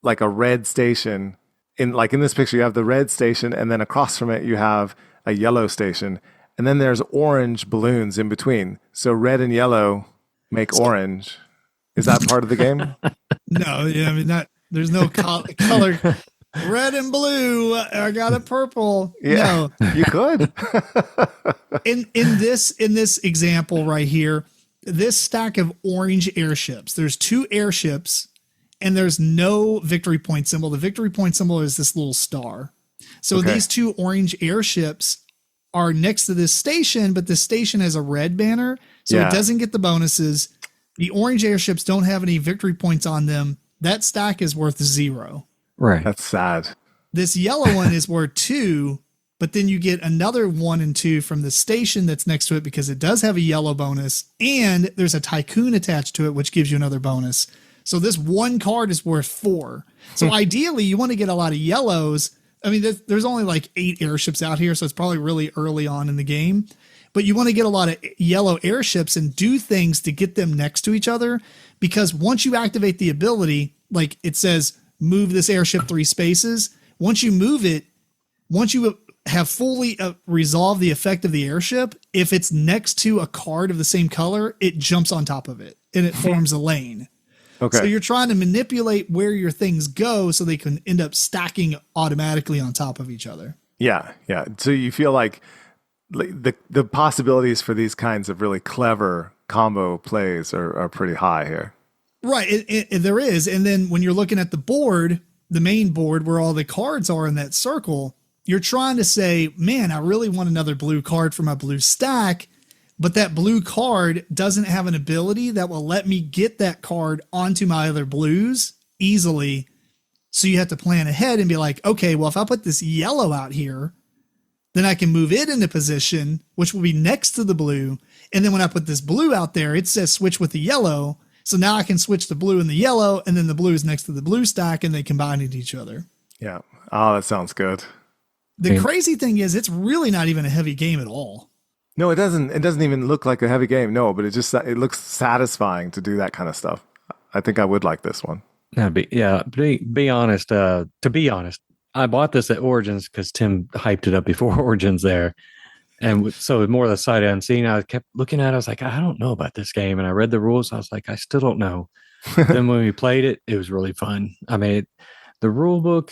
like a red station in this picture, you have the red station, and then across from it you have a yellow station, and then there's orange balloons in between. So red and yellow make orange. Is that part of the game? No, yeah, I mean there's no color. Red and blue. I got a purple. Yeah, no. You could. in this example right here, this stack of orange airships. There's 2 airships, and there's no victory point symbol. The victory point symbol is this little star. So these 2 orange airships are next to this station, but the station has a red banner, so it doesn't get the bonuses. The orange airships don't have any victory points on them. That stack is worth 0. Right. That's sad. This yellow one is worth 2, but then you get another 1 and 2 from the station that's next to it because it does have a yellow bonus, and there's a tycoon attached to it, which gives you another bonus. So this 1 card is worth 4. So ideally, you want to get a lot of yellows. I mean, there's only like 8 airships out here, so it's probably really early on in the game. But you want to get a lot of yellow airships and do things to get them next to each other, because once you activate the ability, like it says, move this airship 3 spaces. Once you move it, once you have fully resolved the effect of the airship, if it's next to a card of the same color, it jumps on top of it and it forms a lane. Okay. So you're trying to manipulate where your things go so they can end up stacking automatically on top of each other. Yeah, yeah. So you feel like the possibilities for these kinds of really clever combo plays are pretty high here. Right, there is. And then when you're looking at the board, the main board where all the cards are in that circle, you're trying to say, man, I really want another blue card for my blue stack, but that blue card doesn't have an ability that will let me get that card onto my other blues easily. So you have to plan ahead and be like, okay, well, if I put this yellow out here, then I can move it into position, which will be next to the blue. And then when I put this blue out there, it says switch with the yellow. So now I can switch the blue and the yellow, and then the blue is next to the blue stack, and they combine into each other. Yeah. Oh, that sounds good. The crazy thing is, it's really not even a heavy game at all. No, it doesn't. It doesn't even look like a heavy game. No, but it looks satisfying to do that kind of stuff. I think I would like this one. Be honest. To be honest, I bought this at Origins because Tim hyped it up before Origins there. And so more of the sight unseen, I kept looking at it. I was like, I don't know about this game. And I read the rules. I was like, I still don't know. Then when we played it, it was really fun. I mean, the rule book,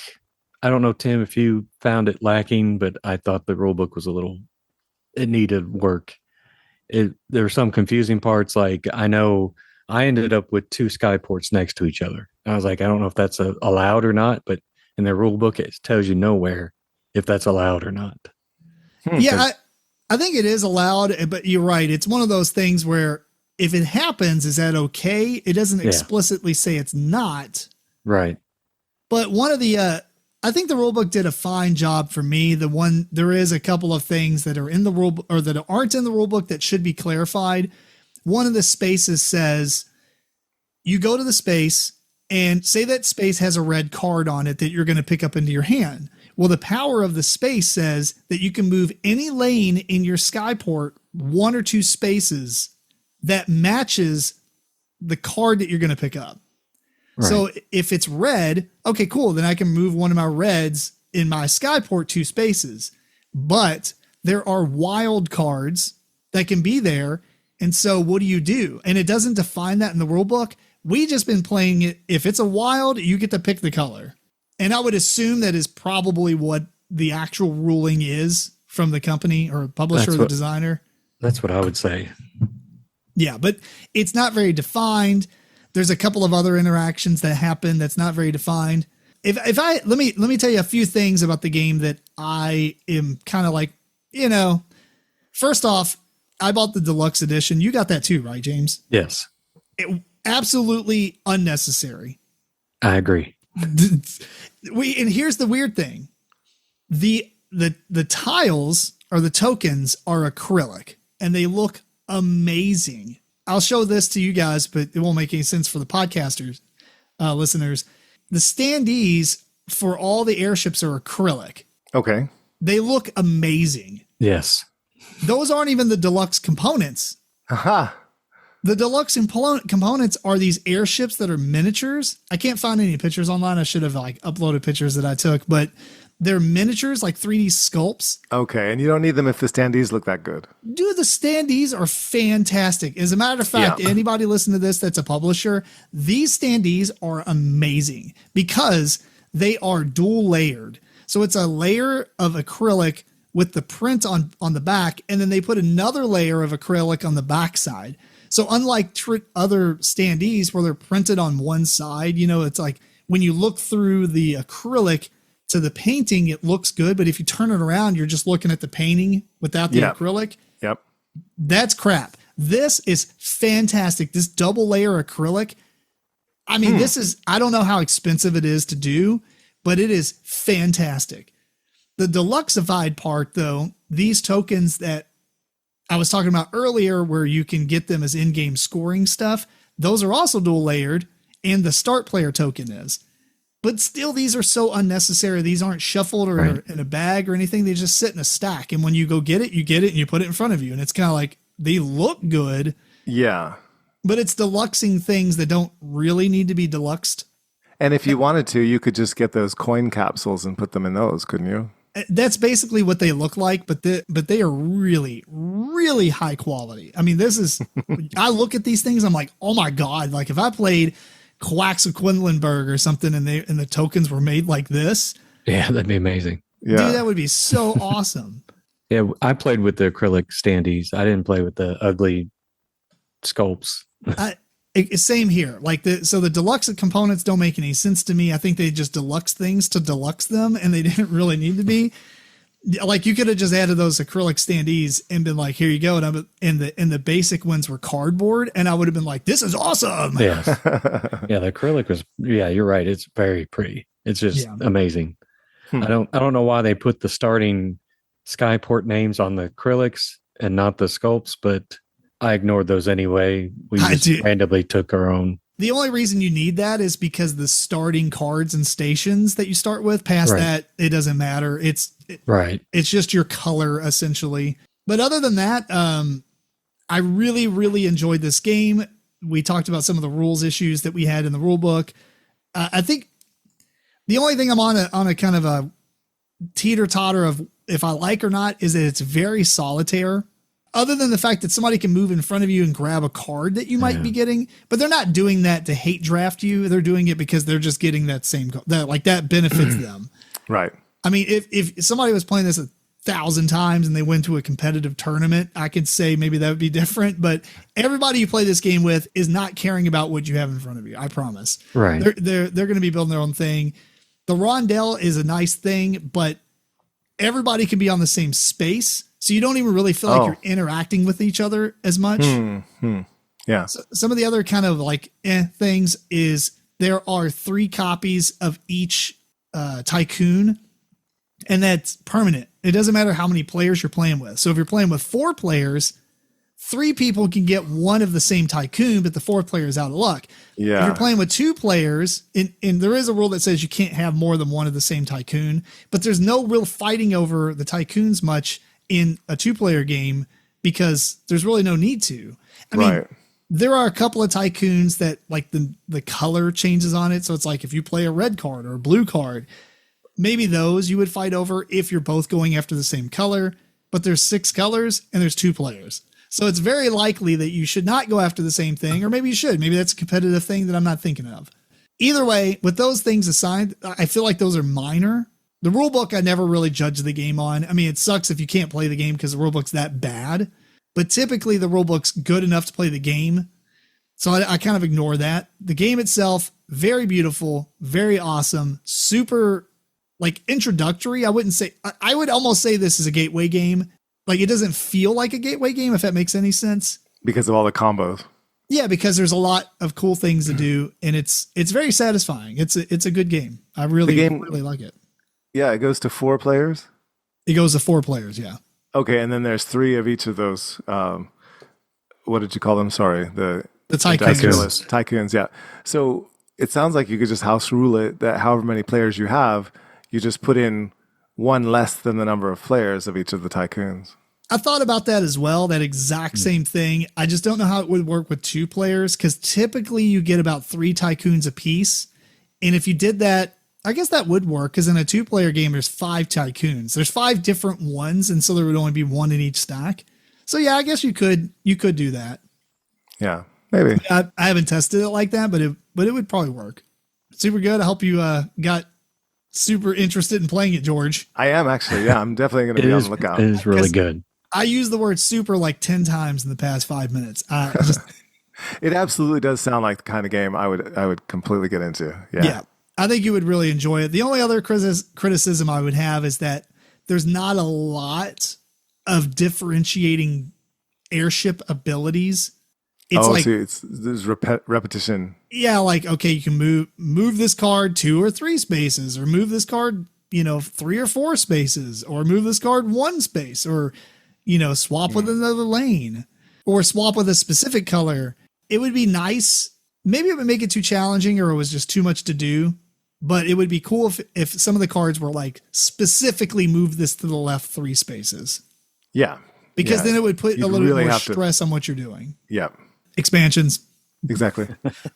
I don't know, Tim, if you found it lacking, but I thought the rule book was it needed work. There were some confusing parts. Like I know I ended up with 2 skyports next to each other. I was like, I don't know if that's allowed or not, but in their rule book, it tells you nowhere if that's allowed or not. Yeah, I think it is allowed, but you're right. It's one of those things where if it happens, is that okay? It doesn't explicitly say it's not. Right. But one of the, I think the rulebook did a fine job for me. There is a couple of things that are in the rule or that aren't in the rulebook that should be clarified. One of the spaces says you go to the space and say that space has a red card on it that you're going to pick up into your hand. Well, the power of the space says that you can move any lane in your skyport 1 or 2 spaces that matches the card that you're going to pick up. Right. So if it's red, okay, cool. Then I can move one of my reds in my skyport 2 spaces. But there are wild cards that can be there. And so what do you do? And it doesn't define that in the rule book. We just been playing it. If it's a wild, you get to pick the color. And I would assume that is probably what the actual ruling is from the company or publisher or the designer. That's what I would say. Yeah, but it's not very defined. There's a couple of other interactions that happen that's not very defined. If I let me tell you a few things about the game that I am kind of like, first off, I bought the deluxe edition. You got that too, right, James? Yes. Absolutely unnecessary. I agree. And here's the weird thing. The tiles or the tokens are acrylic and they look amazing. I'll show this to you guys, but it won't make any sense for the podcasters, listeners. The standees for all the airships are acrylic. Okay. They look amazing. Yes. Those aren't even the deluxe components. Aha. The deluxe components are these airships that are miniatures. I can't find any pictures online. I should have uploaded pictures that I took, but they're miniatures, like 3D sculpts. Okay, and you don't need them if the standees look that good. Dude, the standees are fantastic. As a matter of fact, anybody listen to this that's a publisher, these standees are amazing because they are dual layered. So it's a layer of acrylic with the print on the back, and then they put another layer of acrylic on the back side. So unlike other standees where they're printed on one side, it's like when you look through the acrylic to the painting, it looks good. But if you turn it around, you're just looking at the painting without the acrylic. Yep. That's crap. This is fantastic. This double layer acrylic. I mean, I don't know how expensive it is to do, but it is fantastic. The deluxeified part though, these tokens that I was talking about earlier where you can get them as in-game scoring stuff, those are also dual layered and the start player token is. But still, these are so unnecessary. These aren't shuffled or in a bag or anything. They just sit in a stack. And when you go get it and you put it in front of you. And it's kind of like, they look good. Yeah. But it's deluxing things that don't really need to be deluxed. And if you wanted to, you could just get those coin capsules and put them in those, couldn't you? That's basically what they look like, but they are really, really high quality. I mean, I look at these things, I'm like, oh my God, like if I played Quacks of Quedlinburg or something and the tokens were made like this. Yeah, that'd be amazing. Yeah. Dude, that would be so awesome. Yeah, I played with the acrylic standees. I didn't play with the ugly sculpts. Same here. So the deluxe components don't make any sense to me. I think they just deluxe things to deluxe them, and they didn't really need to be. Like you could have just added those acrylic standees and been like, "Here you go," and the basic ones were cardboard, and I would have been like, "This is awesome." Yes. Yeah, the acrylic was. Yeah, you're right. It's very pretty. It's just amazing. I don't know why they put the starting Skyport names on the acrylics and not the sculpts, but I ignored those anyway. We just randomly took our own. The only reason you need that is because the starting cards and stations that you start with, past that, it doesn't matter. It's just your color essentially. But other than that, I really, really enjoyed this game. We talked about some of the rules issues that we had in the rule book. I think the only thing I'm on a kind of a teeter-totter of if I like or not is that it's very solitaire. Other than the fact that somebody can move in front of you and grab a card that you might be getting, but they're not doing that to hate draft you. They're doing it because they're just getting that same, that benefits them. Right. I mean, if somebody was playing this 1,000 times and they went to a competitive tournament, I could say maybe that would be different, but everybody you play this game with is not caring about what you have in front of you. I promise. Right. They're going to be building their own thing. The rondelle is a nice thing, but everybody can be on the same space. So you don't even really feel like you're interacting with each other as much. Yeah. So some of the other kind of things is there are 3 copies of each tycoon, and that's permanent. It doesn't matter how many players you're playing with. So if you're playing with 4 players, 3 people can get one of the same tycoon, but the 4th player is out of luck. Yeah. If you're playing with 2 players, and there is a rule that says you can't have more than one of the same tycoon, but there's no real fighting over the tycoons much in a 2-player game because there's really no need to. I mean, there are a couple of tycoons that like the color changes on it. So it's like if you play a red card or a blue card, maybe those you would fight over if you're both going after the same color, but there's 6 colors and there's 2 players. So it's very likely that you should not go after the same thing, or maybe you should. Maybe that's a competitive thing that I'm not thinking of. Either way, with those things aside, I feel like those are minor. The rule book, I never really judge the game on. I mean, it sucks if you can't play the game because the rule book's that bad, but typically the rule book's good enough to play the game. So I kind of ignore that. The game itself, very beautiful, very awesome, super like introductory. I would almost say this is a gateway game. Like it doesn't feel like a gateway game, if that makes any sense. Because of all the combos. Yeah, because there's a lot of cool things to do, and it's very satisfying. It's a good game. I really like it. Yeah, it goes to 4 players. It goes to 4 players. Yeah. Okay, and then there's 3 of each of those. What did you call them? Sorry, the tycoons. Tycoons. Yeah. So it sounds like you could just house rule it that however many players you have, you just put in 1 less than the number of players of each of the tycoons. I thought about that as well, that exact same thing. I just don't know how it would work with 2 players because typically you get about 3 tycoons apiece. And if you did that, I guess that would work because in a 2-player game, there's 5 tycoons. There's 5 different ones, and so there would only be 1 in each stack. So yeah, I guess you could do that. Yeah, maybe. I haven't tested it like that, but it would probably work. Super good. I hope you got super interested in playing it, George. I am actually. Yeah, I'm definitely going to be on the lookout. It is really good. I used the word super like 10 times in the past 5 minutes. It absolutely does sound like the kind of game I would completely get into. Yeah. I think you would really enjoy it. The only other criticism I would have is that there's not a lot of differentiating airship abilities. There's repetition. Yeah, like okay, you can move this card 2 or 3 spaces, or move this card 3 or 4 spaces, or move this card 1 space, or swap with another lane, or swap with a specific color. It would be nice. Maybe it would make it too challenging, or it was just too much to do. But it would be cool if some of the cards were like specifically move this to the left 3 spaces. Yeah. Because then it would put a little bit more stress on what you're doing. Yeah. Expansions. Exactly.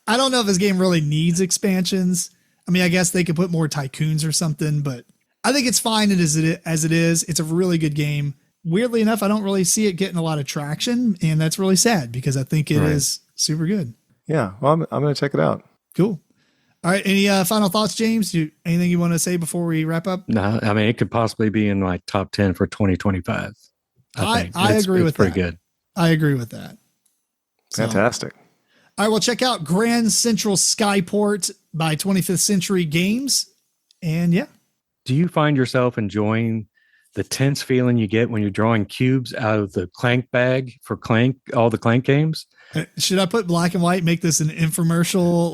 I don't know if this game really needs expansions. I mean, I guess they could put more tycoons or something, but I think it's fine as it is. It's a really good game. Weirdly enough, I don't really see it getting a lot of traction, and that's really sad because I think it is super good. Yeah. Well, I'm going to check it out. Cool. All right. Any final thoughts, James? Anything you want to say before we wrap up? No, I mean, it could possibly be in like top 10 for 2025. I agree with that. Pretty good. I agree with that. Fantastic. All right. Well, check out Grand Central Skyport by 25th Century Games. And yeah. Do you find yourself enjoying the tense feeling you get when you're drawing cubes out of the Clank bag for all the Clank games? Should I put black and white, make this an infomercial?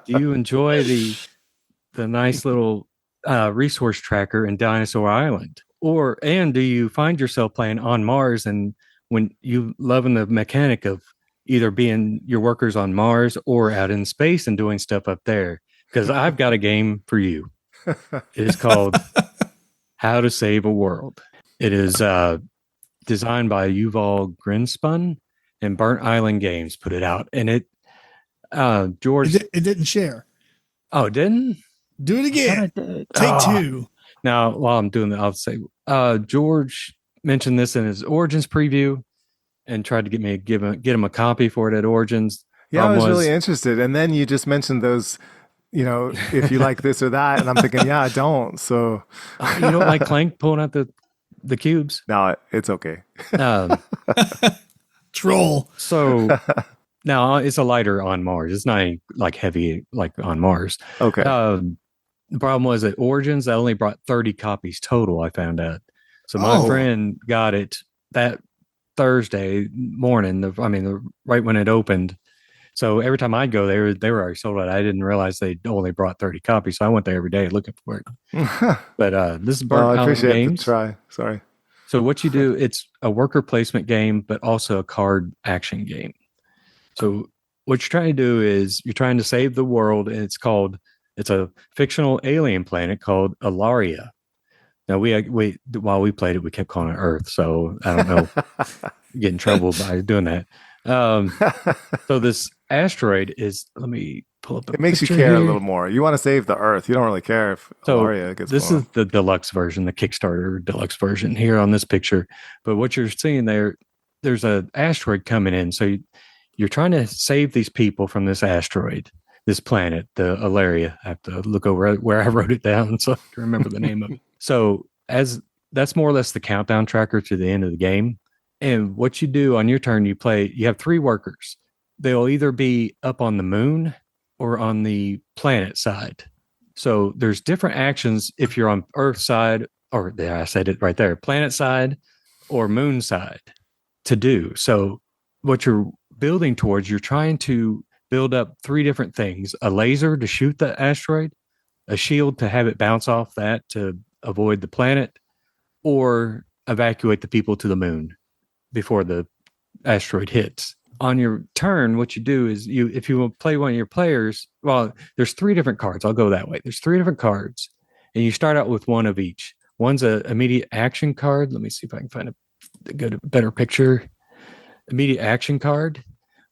Do you enjoy the nice little resource tracker in Dinosaur Island? And do you find yourself playing on Mars and when you loving the mechanic of either being your workers on Mars or out in space and doing stuff up there? Because I've got a game for you. It is called How to Save a World. It is designed by Yuval Grinspun, and Burnt Island Games put it out. And it, George, it didn't share. Oh, it didn't? Do it again. Take 2. Now, while I'm doing that, I'll say George mentioned this in his Origins preview and tried to get him a copy for it at Origins. Yeah, I was really interested. And then you just mentioned those, if you like this or that. And I'm thinking, yeah, I don't. So you don't like Clank pulling out the cubes? No, it's okay. Troll. So now it's a lighter on Mars. It's not like heavy like on Mars. Okay. The problem was at Origins, I only brought 30 copies total, I found out. So my friend got it that Thursday morning, right when it opened. So every time I'd go there, they were already sold out. I didn't realize they'd only brought 30 copies. So I went there every day looking for it. But this is Burnt Island Games. Try. Sorry. So what you do, it's a worker placement game, but also a card action game. So what you're trying to do is you're trying to save the world, and it's a fictional alien planet called Ilaria. Now while we played it, we kept calling it Earth. So I don't know, get in trouble by doing that. So this asteroid is, let me pull up. It makes you care a little more. You want to save the Earth. You don't really care if Ilaria gets this blown. Is the deluxe version, the Kickstarter deluxe version here on this picture. But what you're seeing there's an asteroid coming in. So you're trying to save these people from this asteroid. this planet, the Alaria. I have to look over where I wrote it down so I can remember the name of it. So as that's more or less the countdown tracker to the end of the game. And what you do on your turn, you have 3 workers. They'll either be up on the moon or on the planet side. So there's different actions if you're on Earth side, or there, I said it right there, planet side or moon side to do. So what you're building towards, you're trying to build up 3 different things: a laser to shoot the asteroid, a shield to have it bounce off that to avoid the planet, or evacuate the people to the moon before the asteroid hits. On your turn, what you do is if you will play one of your players, well, there's 3 different cards. I'll go that way. There's 3 different cards, and you start out with one of each. One's an immediate action card. Let me see if I can find a good, better picture. Immediate action card.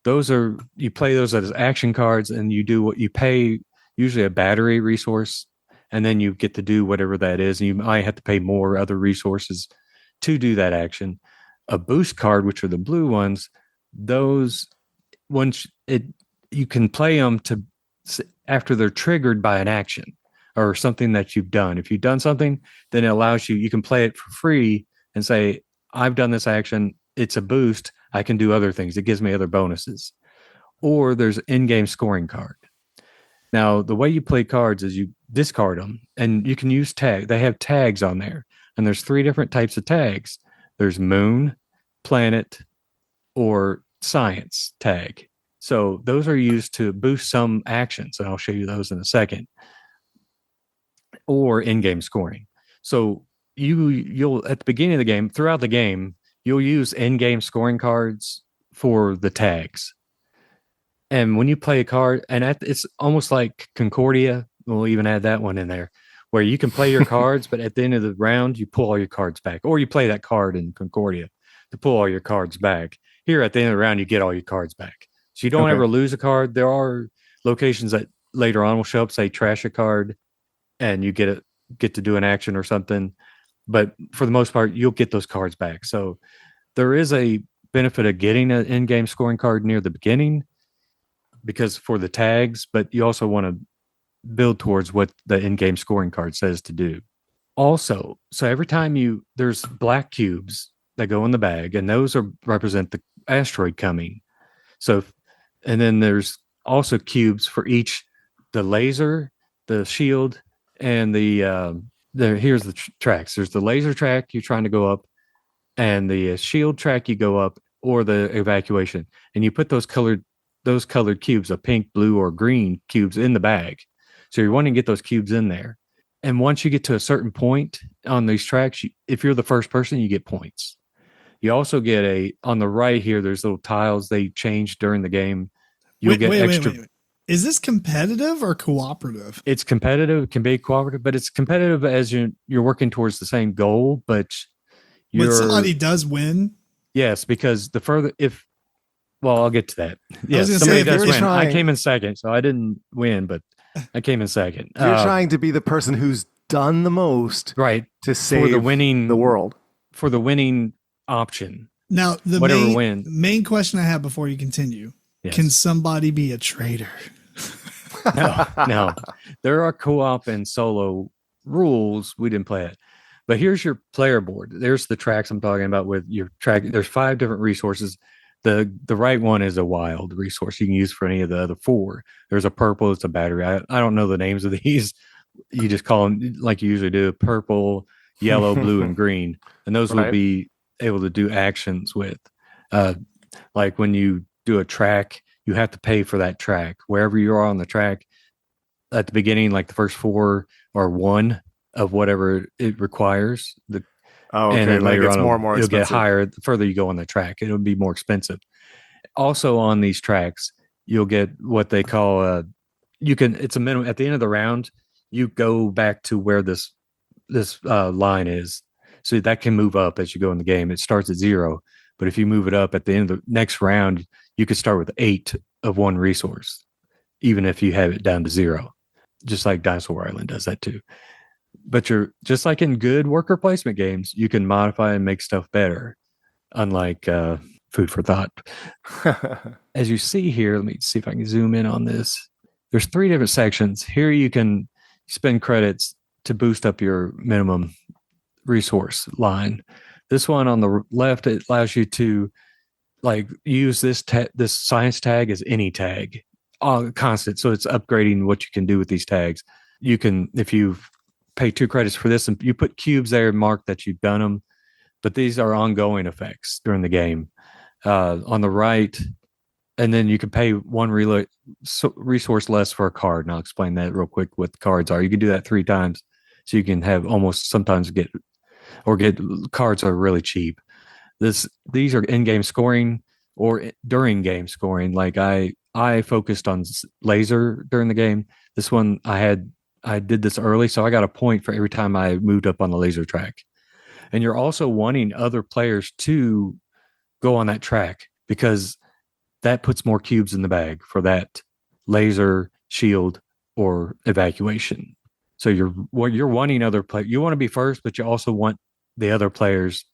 You play those as action cards, and you do what you pay, usually a battery resource, and then you get to do whatever that is. And you might have to pay more other resources to do that action. A boost card, which are the blue ones, those once you can play them to after they're triggered by an action or something that you've done. If you've done something, then it allows you can play it for free and say, I've done this action, it's a boost, I can do other things, it gives me other bonuses. Or there's an in-game scoring card. Now the way you play cards is you discard them, and you can use they have tags on there, and there's 3 different types of tags. There's moon, planet, or science tag. So those are used to boost some actions, and I'll show you those in a second. Or in-game scoring. So you'll at the beginning of the game, throughout the game, you'll use in-game scoring cards for the tags. And when you play a card, and it's almost like Concordia, we'll even add that one in there, where you can play your cards, but at the end of the round, you pull all your cards back, or you play that card in Concordia to pull all your cards back. Here at the end of the round, you get all your cards back. So you don't ever lose a card. There are locations that later on will show up, say trash a card, and you get to do an action or something. But for the most part, you'll get those cards back. So there is a benefit of getting an in-game scoring card near the beginning because for the tags, but you also want to build towards what the in-game scoring card says to do. Also, so every time there's black cubes that go in the bag, and those represent the asteroid coming. So, and then there's also cubes for each, the laser, the shield, and here's the tracks. There's the laser track you're trying to go up, and the shield track you go up, or the evacuation. And you put those colored cubes of pink, blue, or green cubes in the bag. So you're wanting to get those cubes in there. And once you get to a certain point on these tracks, if you're the first person, you get points. You also get on the right here, there's little tiles they change during the game. You'll get extra. Wait. Is this competitive or cooperative? It's competitive. It can be cooperative, but it's competitive as you're working towards the same goal. But somebody does win. Yes, because I'll get to that. Yes, somebody does win. I came in second, so I didn't win, but I came in second. You're trying to be the person who's done the most, right, to save the world for the winning option. Now, the main question I have before you continue: Can somebody be a traitor? No. There are co-op and solo rules. We didn't play it. But here's your player board. There's the tracks I'm talking about with your track. There's 5 different resources. The right one is a wild resource you can use for any of the other 4. There's a purple. It's a battery. I don't know the names of these. You just call them like you usually do: purple, yellow, blue, and green. And those will be able to do actions with. Like when you do a track, you have to pay for that track. Wherever you are on the track, at the beginning, like the first 4 are 1 of whatever it requires. And then later on, more and more it'll expensive. get higher the further you go on the track. It'll be more expensive. Also on these tracks, you'll get what they call it's a minimum. At the end of the round, you go back to where this line is. So that can move up as you go in the game. It starts at 0. But if you move it up at the end of the next round, you could start with 8 of one resource, even if you have it down to 0. Just like Dinosaur Island does that too. But you're just like in good worker placement games, you can modify and make stuff better, unlike Food for Thought. As you see here, let me see if I can zoom in on this. there's 3 different sections. Here you can spend credits to boost up your minimum resource line. This one on the left, it allows you to like use this science tag as any tag, constant. So it's upgrading what you can do with these tags. You can, if you pay 2 credits for this, and you put cubes there and mark that you've done them, but these are ongoing effects during the game. On the right, and then you can pay 1 resource less for a card. And I'll explain that real quick what the cards are. You can do that 3 times. So you can have almost sometimes get cards are really cheap. These are in-game scoring or during game scoring. Like I focused on laser during the game. This one I did this early, so I got a point for every time I moved up on the laser track. And you're also wanting other players to go on that track because that puts more cubes in the bag for that laser, shield, or evacuation. So you're wanting other players. You want to be first, but you also want the other players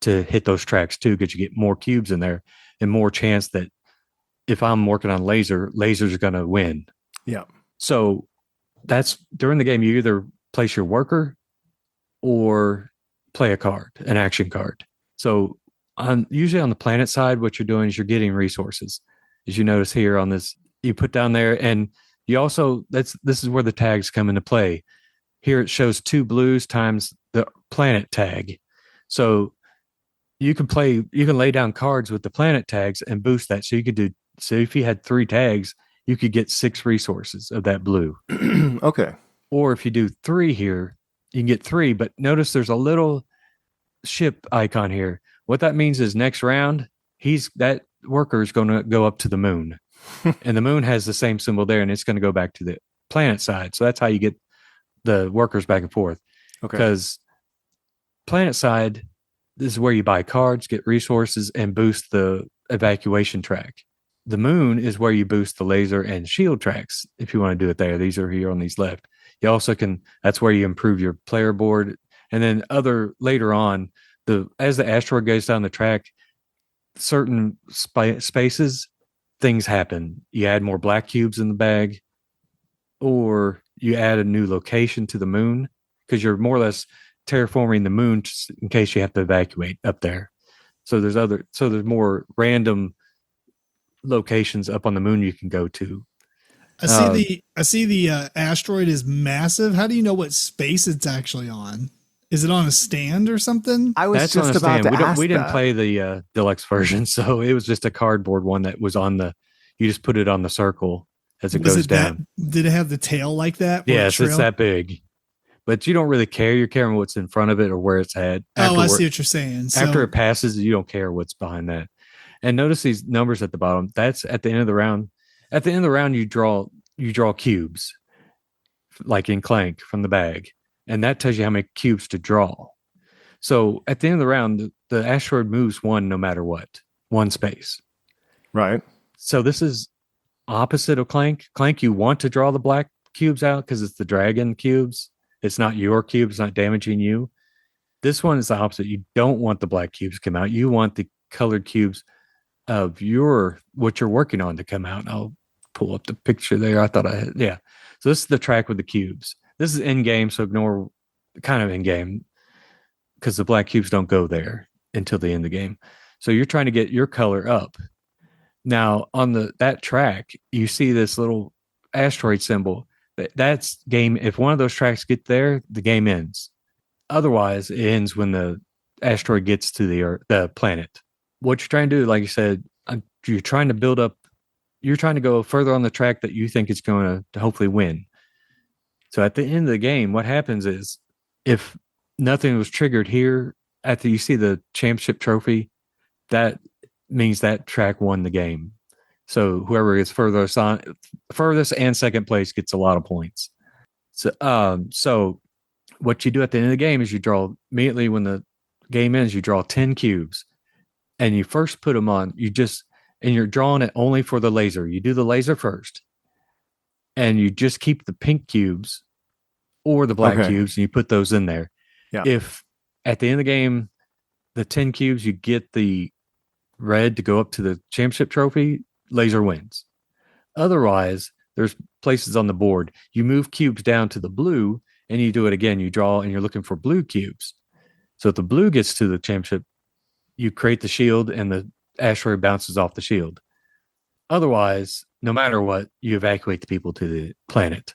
to hit those tracks too, because you get more cubes in there and more chance that if I'm working on laser's going to win. Yeah. So that's during the game, you either place your worker or play a card, an action card. So usually on the planet side, what you're doing is you're getting resources. As you notice here on this, you put down there, and you also, this is where the tags come into play. Here it shows 2 blues times the planet tag. So you can lay down cards with the planet tags and boost that. So if you had 3 tags, you could get 6 resources of that blue. Okay. Or if you do 3 here, you can get 3, but notice there's a little ship icon here. What that means is next round, that worker is going to go up to the moon. And the moon has the same symbol there, and it's going to go back to the planet side. So that's how you get the workers back and forth. Okay. Because planet side, this is where you buy cards, get resources, and boost the evacuation track. The moon is where you boost the laser and shield tracks if you want to do it there. These are here on these left. You also that's where you improve your player board. And then later on, as the asteroid goes down the track, certain spaces, things happen. You add more black cubes in the bag, or you add a new location to the moon, because you're more or less terraforming the moon just in case you have to evacuate up there. So there's more random locations up on the moon you can go to. I see the asteroid is massive. How do you know what space it's actually on? Is it on a stand or something? I was That's just on a about stand. to ask We didn't that. play the deluxe version, so it was just a cardboard one that was you just put it on the circle as it goes down. Did it have the tail like that? Yes, it's that big. But you don't really care. You're caring what's in front of it or where it's at. I see what you're saying. After it passes, you don't care what's behind that. And notice these numbers at the bottom. That's at the end of the round. At the end of the round, you draw cubes, like in Clank from the bag. And that tells you how many cubes to draw. So at the end of the round, the asteroid moves 1 no matter what, 1 space. Right. So this is opposite of Clank. Clank, you want to draw the black cubes out because it's the dragon cubes. It's not your cube. It's not damaging you. This one is the opposite. You don't want the black cubes to come out. You want the colored cubes of what you're working on to come out. And I'll pull up the picture there. I thought I had, yeah. So this is the track with the cubes. This is in game, so ignore kind of in game because the black cubes don't go there until the end of the game. So you're trying to get your color up. Now on that track, you see this little asteroid symbol. That's game. If one of those tracks get there, the game ends. Otherwise, it ends when the asteroid gets to the planet. What you're trying to do, like you said, you're trying to build up. You're trying to go further on the track that you think is going to hopefully win. So at the end of the game, what happens is if nothing was triggered here after you see the championship trophy, that means that track won the game. So whoever gets furthest and second place gets a lot of points. So what you do at the end of the game is you draw immediately when the game ends, you draw 10 cubes and you first put them on. And you're drawing it only for the laser. You do the laser first and you just keep the pink cubes or the black cubes and you put those in there. Yeah. If at the end of the game, the 10 cubes, you get the red to go up to the championship trophy, laser wins. Otherwise, there's places on the board. You move cubes down to the blue, and you do it again. You draw, and you're looking for blue cubes. So if the blue gets to the championship, you create the shield, and the asteroid bounces off the shield. Otherwise, no matter what, you evacuate the people to the planet.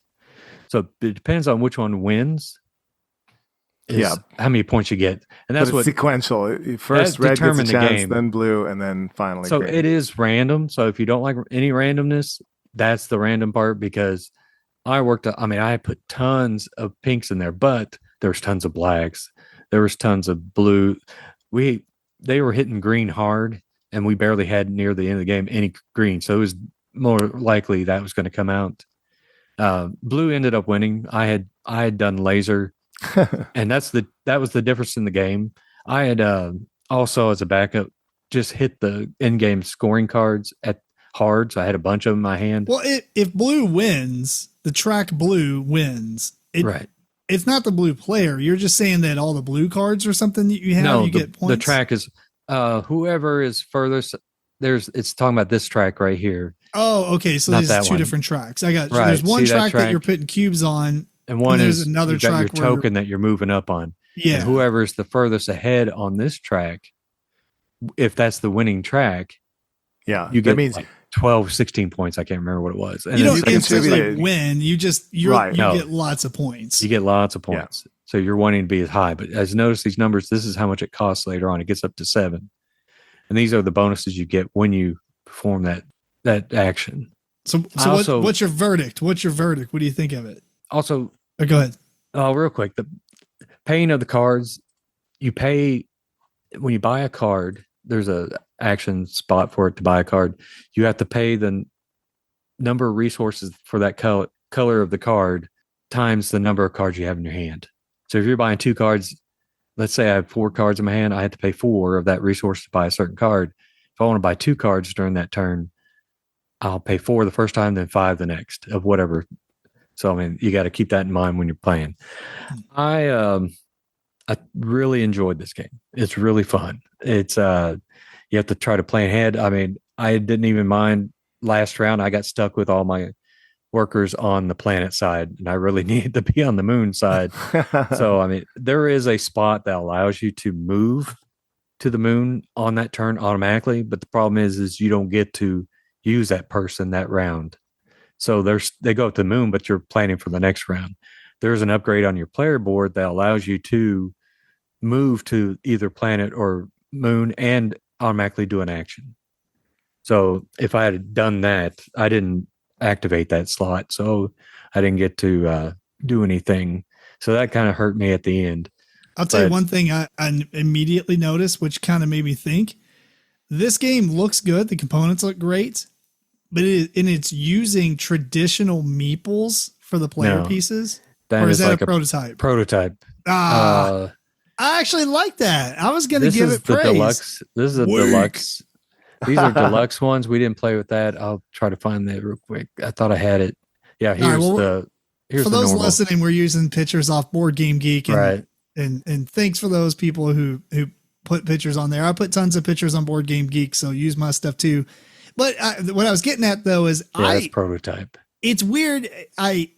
So it depends on which one wins. How many points you get, and that's what sequential. First red gets a chance, then blue, and then finally. So green. it is random. So if you don't like any randomness, that's the random part. Because I put tons of pinks in there, but there's tons of blacks. There was tons of blue. They were hitting green hard, and we barely had near the end of the game any green. So it was more likely that was going to come out. Blue ended up winning. I had done laser. And that was the difference in the game. I had also as a backup just hit the in-game scoring cards at hard, so I had a bunch of them in my hand. Well, if blue wins, the track blue wins. Right. It's not the blue player. You're just saying that all the blue cards or something that you have, get points. The track is whoever is furthest. It's talking about this track right here. Oh, okay. So there's two different tracks. I got you. Right. There's one track that you're putting cubes on. And one there's is another track your token that you're moving up on. Yeah. And whoever's the furthest ahead on this track, if that's the winning track, you get like 12, 16 points. I can't remember what it was. And you don't instantly win. You get lots of points. You get lots of points. Yeah. So you're wanting to be as high. But as you notice these numbers, this is how much it costs later on. It gets up to 7. And these are the bonuses you get when you perform that action. So what's your verdict? What's your verdict? What do you think of it? Also, go ahead. Real quick, the paying of the cards, you pay when you buy a card. There's a action spot for it to buy a card. You have to pay the number of resources for that color of the card times the number of cards you have in your hand. So if you're buying 2 cards, let's say I have 4 cards in my hand, I have to pay 4 of that resource to buy a certain card. If I want to buy 2 cards during that turn, I'll pay 4 the first time, then 5 the next of whatever. So, you got to keep that in mind when you're playing. I really enjoyed this game. It's really fun. It's you have to try to plan ahead. I didn't even mind last round. I got stuck with all my workers on the planet side, and I really needed to be on the moon side. So, there is a spot that allows you to move to the moon on that turn automatically. But the problem is you don't get to use that person that round. So they go up to the moon, but you're planning for the next round. There's an upgrade on your player board that allows you to move to either planet or moon and automatically do an action. So if I had done that, I didn't activate that slot, so I didn't get to do anything. So that kind of hurt me at the end. I'll tell you one thing I immediately noticed, which kind of made me think. This game looks good. The components look great. But it's using traditional meeples for the player pieces? Or is that like a prototype? Prototype. I actually like that. I was going to give it praise. Deluxe. This is a deluxe. These are deluxe ones. We didn't play with that. I'll try to find that real quick. I thought I had it. Yeah, here's for those normal. Listening, we're using pictures off Board Game Geek. And, right. And thanks for those people who put pictures on there. I put tons of pictures on Board Game Geek, so use my stuff too. But what I was getting at, though, is that's prototype. It's weird. I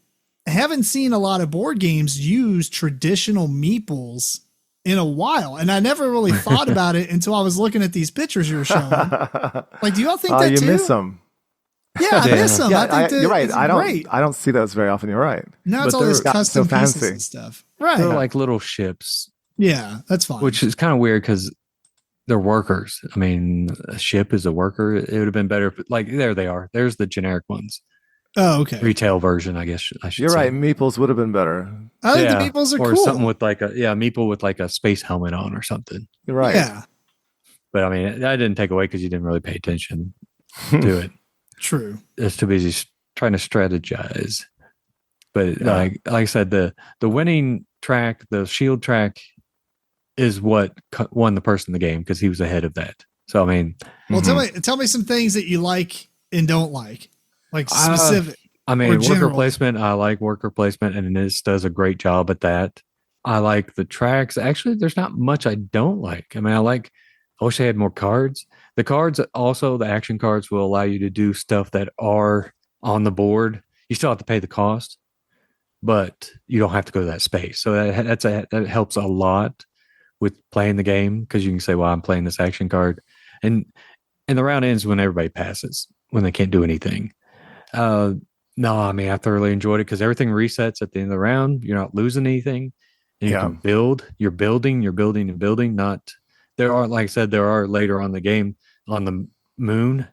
haven't seen a lot of board games use traditional meeples in a while, and I never really thought about it until I was looking at these pictures you were showing. Like, do y'all think that too? You miss them. Yeah, I miss them. Yeah, I think you're right. I don't see those very often. You're right. Now it's all this custom pieces and stuff. Right. They're like little ships. Yeah, that's fine. Which is kind of weird because they're workers. A ship is a worker. It would have been better if, there they are. There's the generic ones. Oh, okay. Retail version, I guess I should You're say. right. Meeples would have been better. I think the Meeples are cool. Or something with Meeple with a space helmet on or something. You're right. Yeah. But that didn't take away because you didn't really pay attention to it. True. It's too busy trying to strategize. But like I said, the winning track, the shield track, is what won the person the game because he was ahead of that. So well, tell me some things that you like and don't like specific. Worker placement. I like worker placement, and this does a great job at that. I like the tracks. Actually, there's not much I don't like. I wish I had more cards. The cards also, the action cards will allow you to do stuff that are on the board. You still have to pay the cost, but you don't have to go to that space. So that helps a lot with playing the game, because you can say, well, I'm playing this action card. And the round ends when everybody passes, when they can't do anything. No, I mean, I thoroughly enjoyed it because everything resets at the end of the round. You're not losing anything. And you can build. You're building and building. Not there are, like I said, there are later on in the game on the moon,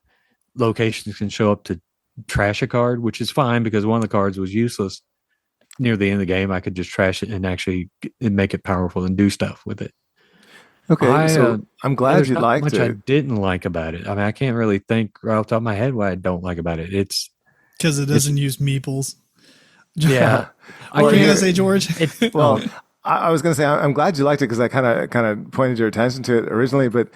locations can show up to trash a card, which is fine because one of the cards was useless near the end of the game. I could just trash it and actually make it powerful and do stuff with it. Okay, so I'm glad you liked much it. I didn't like about it. I mean, I can't really think right off the top of my head why I don't like about it. It's because it doesn't use meeples. Yeah. What were you going to say, George? Well, I was going to say, I'm glad you liked it because I kind of pointed your attention to it originally, but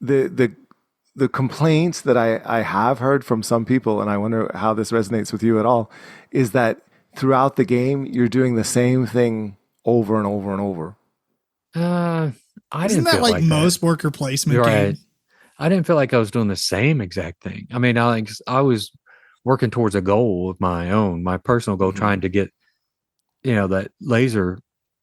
the complaints that I have heard from some people, and I wonder how this resonates with you at all, is that throughout the game, you're doing the same thing over and over and over. Isn't that like most worker placement games? I didn't feel like I was doing the same exact thing. I mean, I was working towards a goal of my own, my personal goal, trying to get, that laser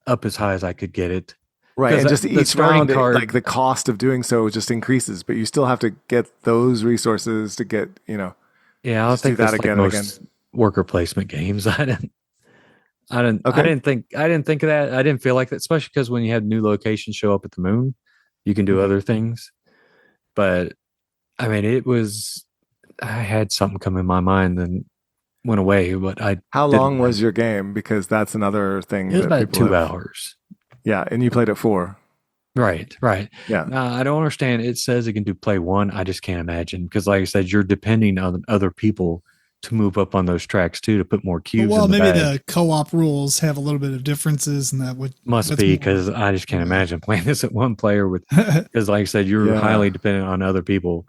up as high as I could get it. Right, and just each round, like the cost of doing so just increases, but you still have to get those resources to get, Yeah, I'll think that again and again. Worker placement games. I didn't think of that. I didn't feel like that, especially because when you have new locations show up at the moon, you can do other things. But I mean, I had something come in my mind and went away. But how long was your game? Because that's another thing. It was about 2 hours. Yeah, and you played at 4. Right. Yeah. I don't understand. It says it can do play 1. I just can't imagine because, like I said, you're depending on other people to move up on those tracks too, to put more cubes. Well, in the maybe bag. the co-op rules have a little bit of differences, and must be because I just can't imagine playing this at one player with. Because, like I said, you're highly dependent on other people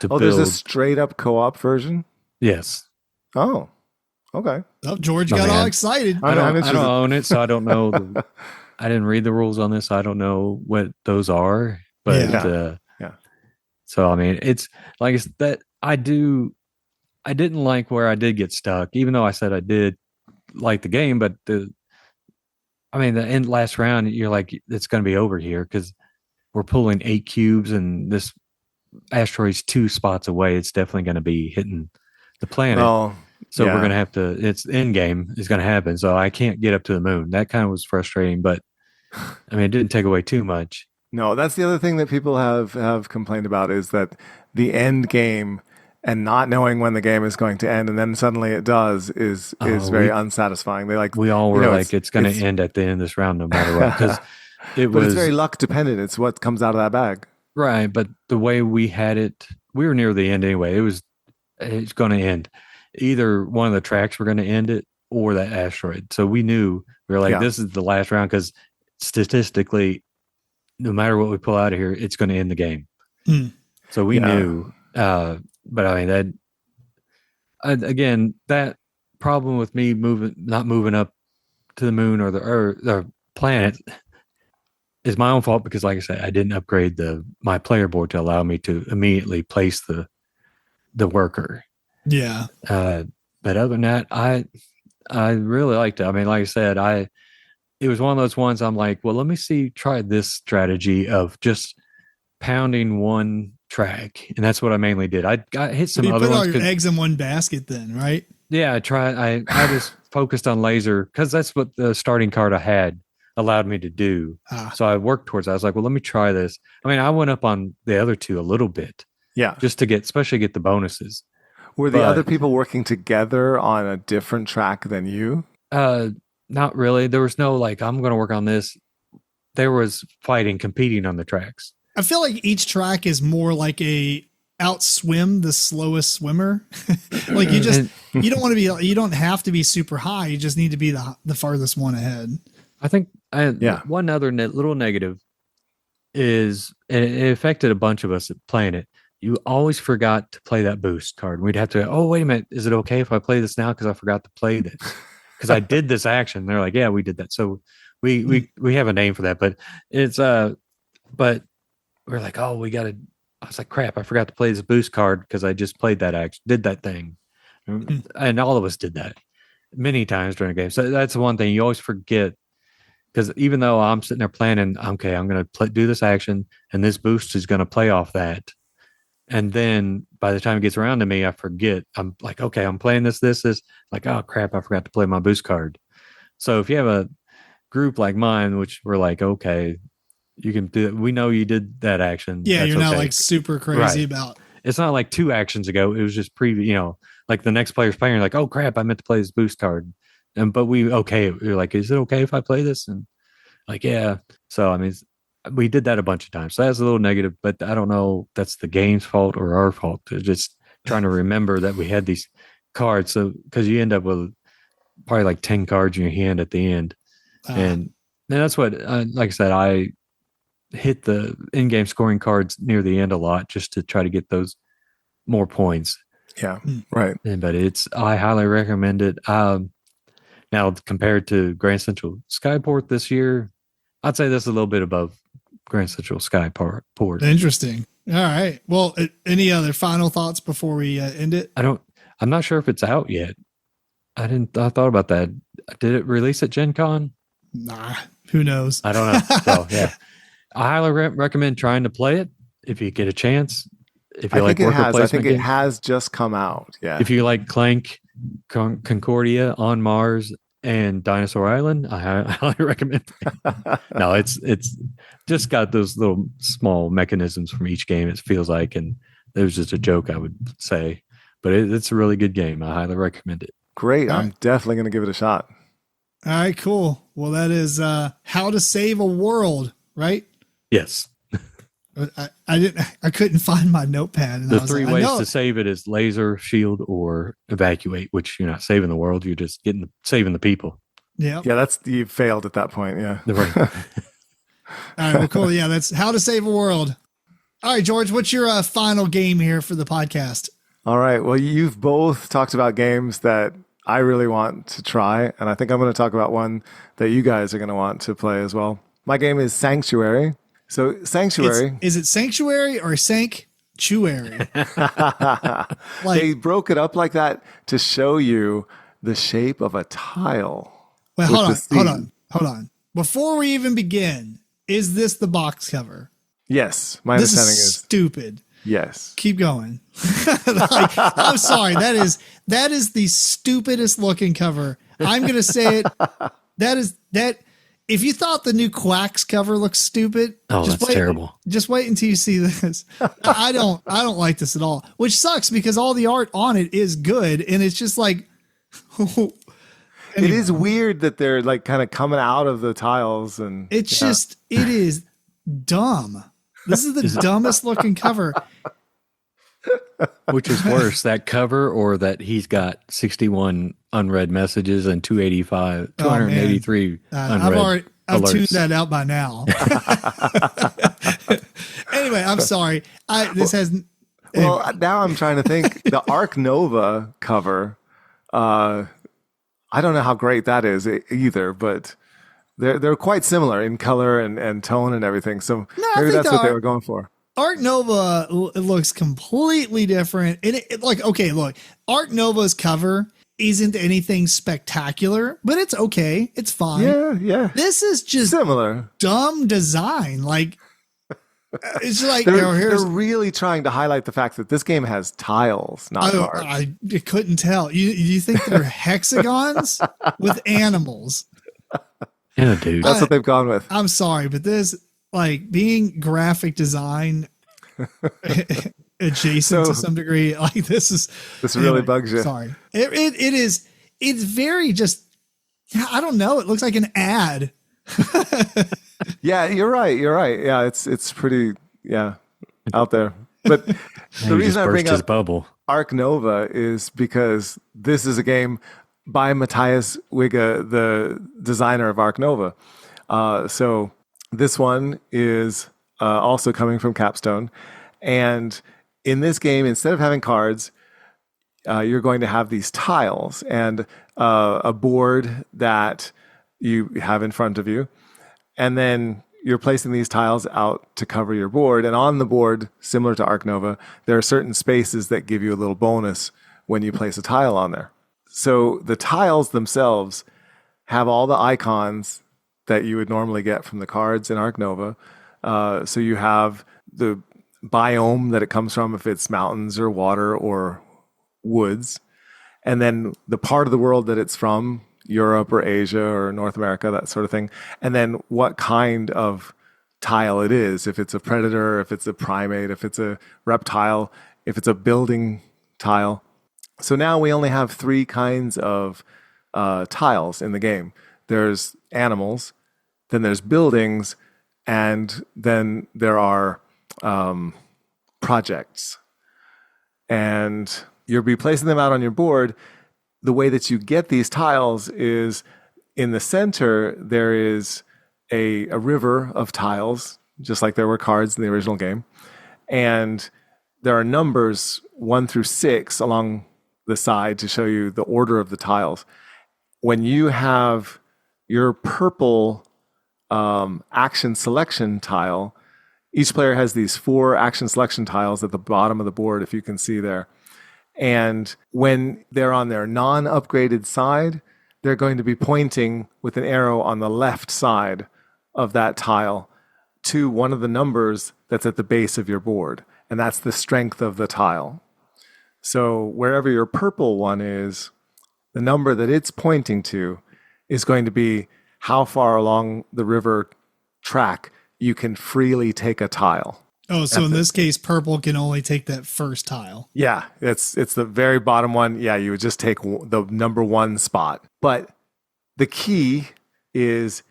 to build. There's a straight up co-op version. Yes. Oh, okay. Oh, George got all excited. I don't own it, so I don't know. I didn't read the rules on this, so I don't know what those are. But yeah. So I mean, it's like that. I didn't like where I did get stuck, even though I said I did like the game. But the end last round, you're like, it's going to be over here because we're pulling 8 cubes and this asteroid's 2 spots away. It's definitely going to be hitting the planet. So we're going to have to, it's end game is going to happen. So I can't get up to the moon. That kind of was frustrating, but I mean, it didn't take away too much. No, that's the other thing that people have complained about is that the end game and not knowing when the game is going to end, and then suddenly it does, is very unsatisfying. We all were like, it's going to end at the end of this round, no matter what, because it's very luck dependent. It's what comes out of that bag, right? But the way we had it, we were near the end anyway. It's going to end. Either one of the tracks were going to end it, or that asteroid. So we knew we were like, this is the last round because statistically, no matter what we pull out of here, it's going to end the game. So we knew. But I mean, that problem with me not moving up to the moon or the planet is my own fault because, like I said, I didn't upgrade my player board to allow me to immediately place the worker. Yeah. But other than that, I really liked it. I mean, like I said, it was one of those ones I'm like, well, let me try this strategy of just pounding one track, and that's what I mainly did. I hit some other ones. You put all your eggs in one basket then, right? Yeah, I tried. I just focused on laser because that's what the starting card I had allowed me to do. So I worked towards that. I was like, well, let me try this. I mean, I went up on the other 2 a little bit. Yeah. Just to especially get the bonuses. Were the other people working together on a different track than you? Not really. There was no I'm going to work on this. There was competing on the tracks. I feel like each track is more like a outswim the slowest swimmer. Like you don't want to be, you don't have to be super high. You just need to be the farthest one ahead. I think one other little negative is, and it affected a bunch of us playing it. You always forgot to play that boost card. We'd have to, wait a minute. Is it okay if I play this now? Cause I forgot to play this. Cause I did this action. They're like, yeah, we did that. So we have a name for that, but it's, but we're like, I was like, crap, I forgot to play this boost card because I just played that action, did that thing. And all of us did that many times during a game. So that's the one thing you always forget. Because even though I'm sitting there planning, okay, I'm going to do this action and this boost is going to play off that. And then by the time it gets around to me, I forget. I'm like, okay, I'm playing this. Like, oh crap, I forgot to play my boost card. So if you have a group like mine, which we're like, okay, you can do it. We know you did that action. Yeah, That's you're not okay. like super crazy about. It's not like 2 actions ago. It was just like the next player's playing. You're like, oh crap, I meant to play this boost card. But you're like, is it okay if I play this? And like, yeah. So I mean, we did that a bunch of times. So that's a little negative, but I don't know if that's the game's fault or our fault. Just trying to remember that we had these cards. So because you end up with probably like 10 cards in your hand at the end, and that's what, like I said, I hit the in-game scoring cards near the end a lot just to try to get those more points. Yeah, right. But I highly recommend it. Now, compared to Grand Central Skyport this year, I'd say that's a little bit above Grand Central Skyport. Interesting. All right. Well, any other final thoughts before we end it? I'm not sure if it's out yet. I thought about that. Did it release at Gen Con? Nah, who knows? I don't know. So, yeah. I highly recommend trying to play it if you get a chance. If you like worker placement I think it games. has just come out. Yeah. If you like Clank, Concordia, On Mars, and Dinosaur Island, I highly recommend it. No, it's just got those little small mechanisms from each game, it feels like, and it was just a joke, I would say. But it's a really good game. I highly recommend it. Great. I'm definitely going to give it a shot. All right, cool. Well, that is How to Save a World, right? Yes. I couldn't find my notepad. And the 3 ways to save it is laser, shield, or evacuate, which you're not saving the world. You're just saving the people. Yeah. Yeah. You failed at that point. Yeah. Right. All right. Well, cool. Yeah. That's How to Save a World. All right, George, what's your final game here for the podcast? All right. Well, you've both talked about games that I really want to try. And I think I'm going to talk about one that you guys are going to want to play as well. My game is Sanctuary. So Sanctuary. Is it Sanctuary or Sanctuary? They broke it up like that to show you the shape of a tile. Well, hold on. Before we even begin, is this the box cover? Yes. My This understanding is is stupid. yes. Keep going. I'm sorry. That is the stupidest looking cover. I'm going to say it. That. If you thought the new Quacks cover looks stupid, that's terrible. Just wait until you see this. I don't like this at all, which sucks because all the art on it is good. And it's just like, It is weird that they're like kind of coming out of the tiles and it is dumb. This is the dumbest looking cover. Which is worse, that cover or that he's got 61 unread messages and 283 unread I've alerts. tuned that out by now. Anyway, I'm sorry. Well, now I'm trying to think. The Arc Nova cover, I don't know how great that is either, but they're quite similar in color and tone and everything. So maybe that's what they were going for. Arc Nova looks completely different. And look, Arc Nova's cover isn't anything spectacular, but it's okay. It's fine. Yeah. This is just similar. Dumb design. Like, it's like they're really trying to highlight the fact that this game has tiles, not cards. I couldn't tell. You think they're hexagons with animals? Yeah, dude. That's what they've gone with. I'm sorry, but this, like, being graphic design adjacent to some degree, like this really bugs you. Sorry. It's very just, I don't know. It looks like an ad. Yeah, you're right. Yeah, it's pretty, out there. But the reason I bring up bubble. Arc Nova is because this is a game by Matthias Wigge, the designer of Arc Nova. So this one is also coming from Capstone. And in this game, instead of having cards, you're going to have these tiles and a board that you have in front of you. And then you're placing these tiles out to cover your board. And on the board, similar to Arc Nova, there are certain spaces that give you a little bonus when you place a tile on there. So the tiles themselves have all the icons that you would normally get from the cards in Ark Nova. So you have the biome that it comes from, if it's mountains or water or woods, and then the part of the world that it's from, Europe or Asia or North America, that sort of thing, and then what kind of tile it is, if it's a predator, if it's a primate, if it's a reptile, if it's a building tile. So now we only have 3 kinds of tiles in the game. There's animals, then there's buildings, and then there are projects. And you'll be placing them out on your board. The way that you get these tiles is in the center, there is a river of tiles, just like there were cards in the original game. And there are numbers 1 through 6 along the side to show you the order of the tiles. When you have your purple action selection tile, each player has these 4 action selection tiles at the bottom of the board, if you can see there. And when they're on their non-upgraded side, they're going to be pointing with an arrow on the left side of that tile to one of the numbers that's at the base of your board. And that's the strength of the tile. So wherever your purple one is, the number that it's pointing to is going to be how far along the river track you can freely take a tile. Oh, so in this case, purple can only take that first tile. Yeah, it's the very bottom one. Yeah, you would just take the number 1 spot. But the key is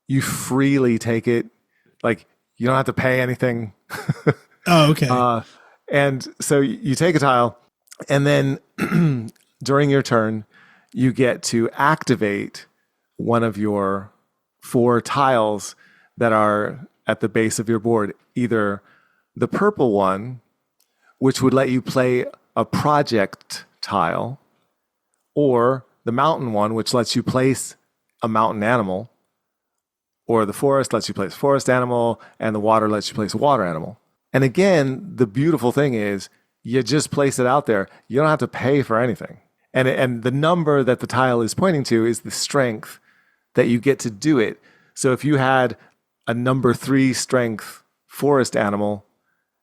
you freely take it. Like, you don't have to pay anything. Oh, okay. And so you take a tile, and then during your turn, you get to activate one of your 4 tiles that are at the base of your board. Either the purple one, which would let you play a project tile, or the mountain one, which lets you place a mountain animal, or the forest lets you place a forest animal, and the water lets you place a water animal. And again, the beautiful thing is you just place it out there. You don't have to pay for anything. And the number that the tile is pointing to is the strength that you get to do it. So if you had a number 3 strength forest animal,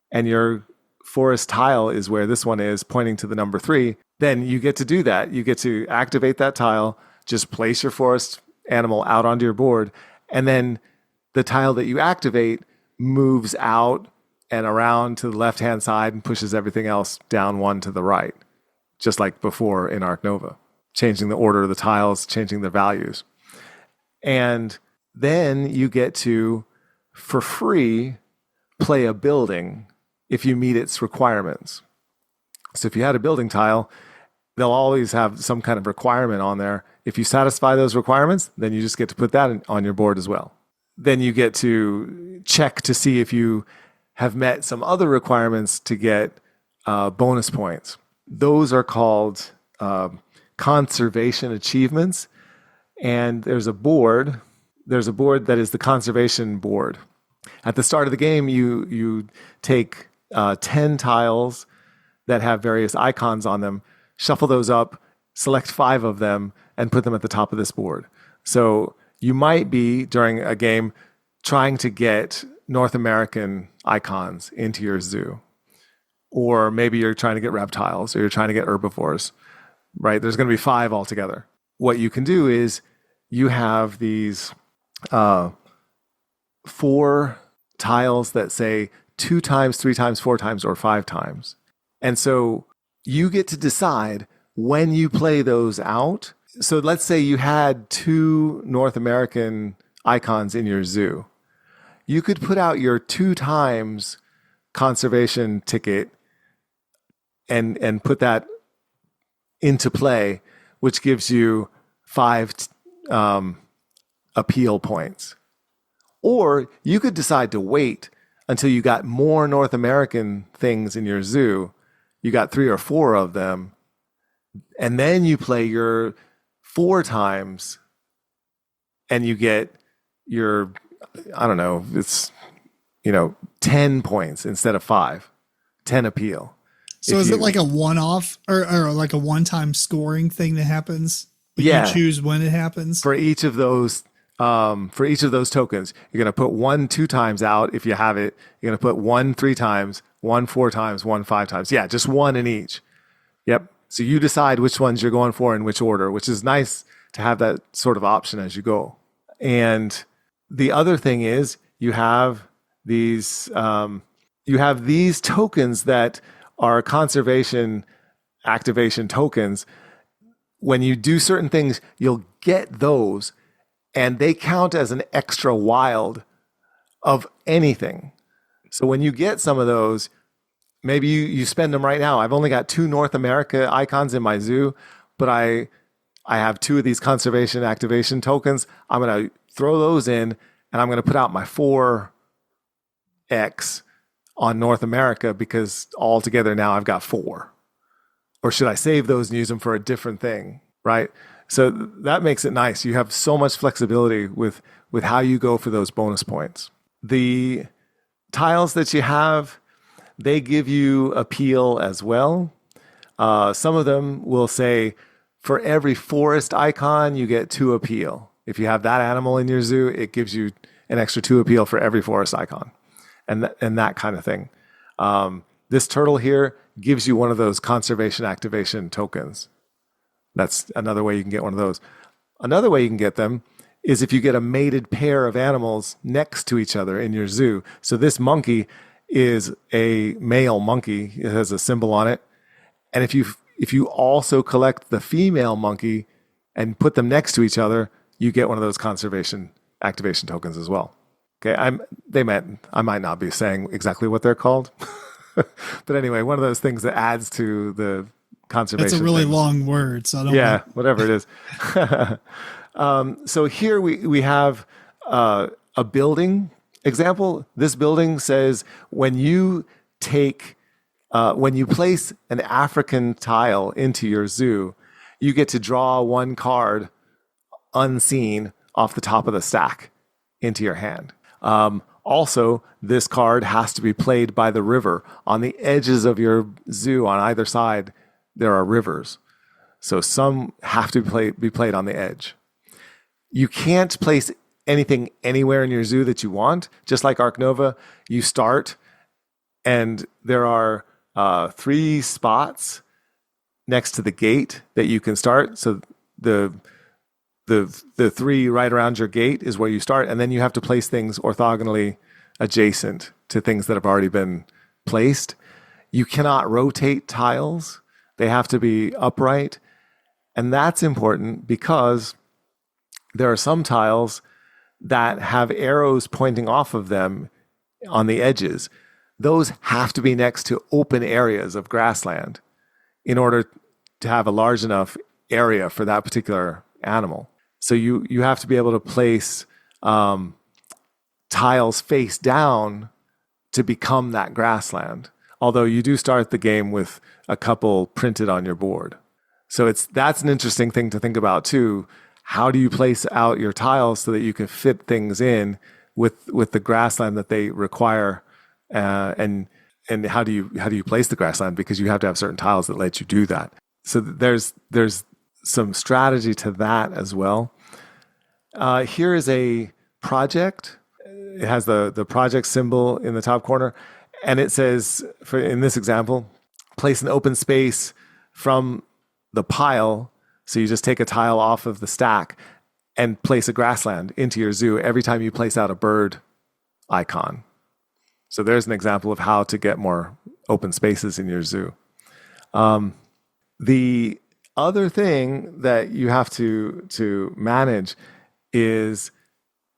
and your forest tile is where this one is, pointing to the number 3, then you get to do that. You get to activate that tile, just place your forest animal out onto your board, and then the tile that you activate moves out and around to the left-hand side and pushes everything else down 1 to the right, just like before in Ark Nova, changing the order of the tiles, changing their values. And then you get to, for free, play a building if you meet its requirements. So if you had a building tile, they'll always have some kind of requirement on there. If you satisfy those requirements, then you just get to put that on your board as well. Then you get to check to see if you have met some other requirements to get bonus points. Those are called conservation achievements. And there's a board that is the conservation board. At the start of the game, you take 10 tiles that have various icons on them, shuffle those up, select 5 of them, and put them at the top of this board. So you might be, during a game, trying to get North American icons into your zoo. Or maybe you're trying to get reptiles, or you're trying to get herbivores, right? There's going to be 5 altogether. What you can do is you have these 4 tiles that say 2 times, 3 times, 4 times, or 5 times. And so you get to decide when you play those out. So let's say you had 2 North American icons in your zoo. You could put out your 2 times conservation ticket and put that into play, which gives you 5 appeal points. Or you could decide to wait until you got more North American things in your zoo. You got 3 or 4 of them. And then you play your 4 times and you get your, I don't know, it's, 10 points instead of 5, 10 appeal. So is it like a one-off or like a one-time scoring thing that happens? But Yeah. You choose when it happens? For each of those tokens, you're going to put 1 2 times out if you have it. You're going to put 1 3 times, 1 4 times, 1 5 times. Yeah, just one in each. Yep. So you decide which ones you're going for in which order, which is nice to have that sort of option as you go. And the other thing is you have these tokens that are conservation activation tokens. When you do certain things, you'll get those, and they count as an extra wild of anything. So when you get some of those, maybe you spend them right now. I've only got 2 North America icons in my zoo, but I have 2 of these conservation activation tokens. I'm going to throw those in, and I'm going to put out my 4X on North America because altogether now I've got 4. Or should I save those and use them for a different thing, right? So that makes it nice. You have so much flexibility with how you go for those bonus points. The tiles that you have, they give you appeal as well. Some of them will say, for every forest icon, you get 2 appeal. If you have that animal in your zoo, it gives you an extra 2 appeal for every forest icon, and that kind of thing. This turtle here gives you one of those conservation activation tokens. That's another way you can get one of those. Another way you can get them is if you get a mated pair of animals next to each other in your zoo. So this monkey is a male monkey. It has a symbol on it. And if you also collect the female monkey and put them next to each other, you get one of those conservation activation tokens as well. Okay, I might not be saying exactly what they're called. But anyway, one of those things that adds to the conservation. It's a really things. long word, so I don't Yeah, whatever it is. So here we have a building example. This building says when you place an African tile into your zoo, you get to draw 1 card unseen off the top of the stack into your hand. Also, this card has to be played by the river. On the edges of your zoo, on either side, there are rivers. So some have to be played on the edge. You can't place anything anywhere in your zoo that you want. Just like Ark Nova, you start, and there are 3 spots next to the gate that you can start. So the 3 right around your gate is where you start, and then you have to place things orthogonally adjacent to things that have already been placed. You cannot rotate tiles. They have to be upright. And that's important because there are some tiles that have arrows pointing off of them on the edges. Those have to be next to open areas of grassland in order to have a large enough area for that particular animal. So you have to be able to place tiles face down to become that grassland. Although you do start the game with a couple printed on your board. So that's an interesting thing to think about too. How do you place out your tiles so that you can fit things in with the grassland that they require, and how do you place the grassland, because you have to have certain tiles that let you do that. So there's some strategy to that as well. Here is a project. It has the project symbol in the top corner, and it says, in this example, place an open space from the pile. So you just take a tile off of the stack and place a grassland into your zoo every time you place out a bird icon. So there's an example of how to get more open spaces in your zoo. The other thing that you have to manage is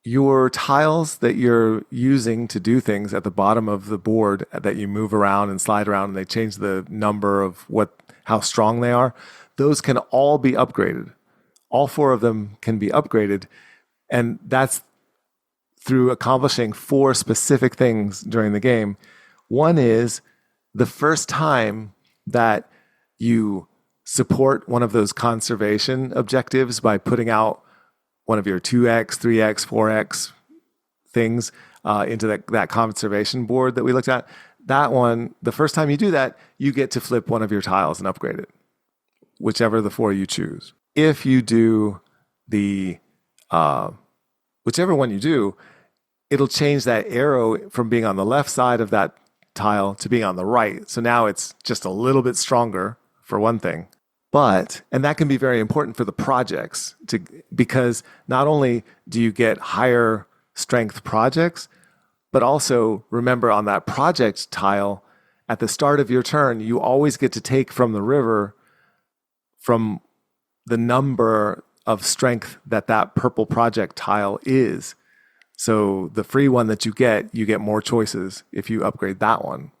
your tiles that you're using to do things at the bottom of the board that you move around and slide around, and they change the number of how strong they are. Those can all be upgraded. All 4 of them can be upgraded, and that's through accomplishing 4 specific things during the game. One is the first time that you support one of those conservation objectives by putting out one of your 2x, 3x, 4x things into that conservation board that we looked at. that one, the first time you do that, you get to flip one of your tiles and upgrade it, whichever the 4 you choose. If you do the whichever one you do, it'll change that arrow from being on the left side of that tile to being on the right. So now it's just a little bit stronger for one thing. And that can be very important for the projects because not only do you get higher strength projects, but also remember on that project tile, at the start of your turn, you always get to take from the river from the number of strength that purple project tile is. So the free one that you get more choices if you upgrade that one.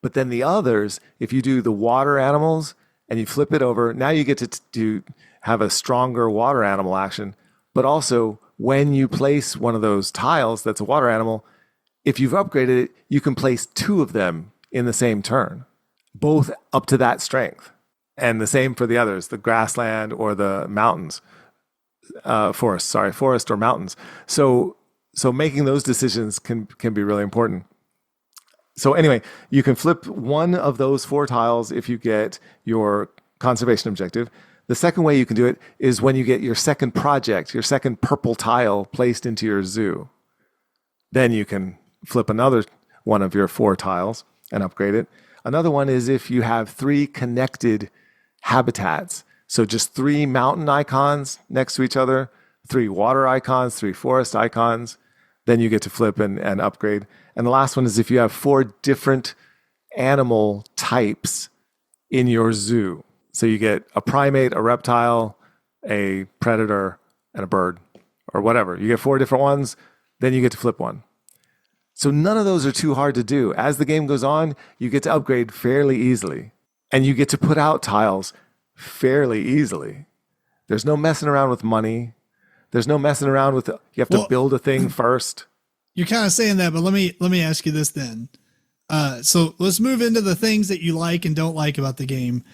But then the others, if you do the water animals and you flip it over, now you get to have a stronger water animal action. But also, when you place one of those tiles that's a water animal, if you've upgraded it, you can place 2 of them in the same turn, both up to that strength. And the same for the others, the grassland or the mountains, forest or mountains. So making those decisions can be really important. So anyway, you can flip one of those 4 tiles if you get your conservation objective. The second way you can do it is when you get your second project, your second purple tile placed into your zoo. Then you can flip another one of your 4 tiles and upgrade it. Another one is if you have 3 connected habitats. So just 3 mountain icons next to each other, 3 water icons, 3 forest icons. Then you get to flip and upgrade. And the last one is if you have 4 different animal types in your zoo. So you get a primate, a reptile, a predator, and a bird, or whatever. You get 4 different ones, then you get to flip one. So none of those are too hard to do. As the game goes on, you get to upgrade fairly easily. And you get to put out tiles fairly easily. There's no messing around with money. There's no messing around with you have to build a thing first. You're kind of saying that, but let me ask you this then. So let's move into the things that you like and don't like about the game.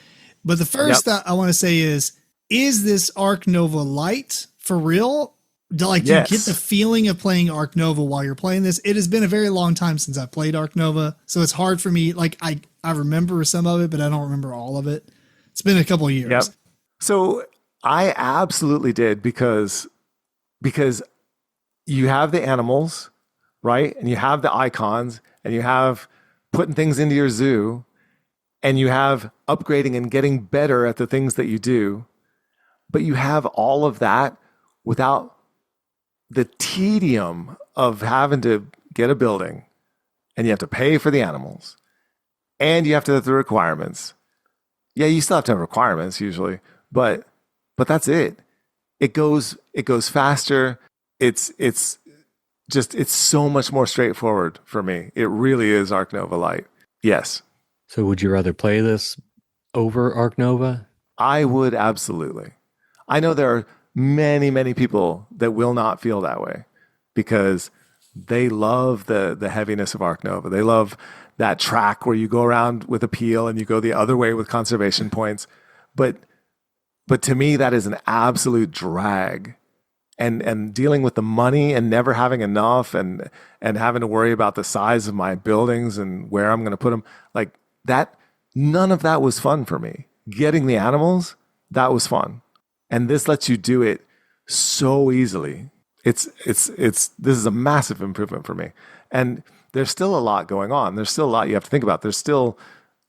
But the first I want to say is this Ark Nova Lite for real? Do you get the feeling of playing Ark Nova while you're playing this? It has been a very long time since I played Ark Nova, so it's hard for me. Like I remember some of it, but I don't remember all of it. It's been a couple of years. Yep. So I absolutely did because you have the animals, right? And you have the icons, and you have putting things into your zoo, and you have upgrading and getting better at the things that you do. But you have all of that without the tedium of having to get a building, and you have to pay for the animals, and you have to have the requirements. Yeah, you still have to have requirements usually, but that's it. It goes faster. It's so much more straightforward for me. It really is Ark Nova Lite. Yes. So would you rather play this over Ark Nova? I would absolutely. I know there are many, many people that will not feel that way because they love the heaviness of Ark Nova. They love that track where you go around with a peel and you go the other way with conservation points. But to me, that is an absolute drag. And dealing with the money and never having enough and having to worry about the size of my buildings and where I'm going to put them, like that, none of that was fun for me. Getting the animals, that was fun. And this lets you do it so easily. This is a massive improvement for me. And there's still a lot going on. There's still a lot you have to think about. There's still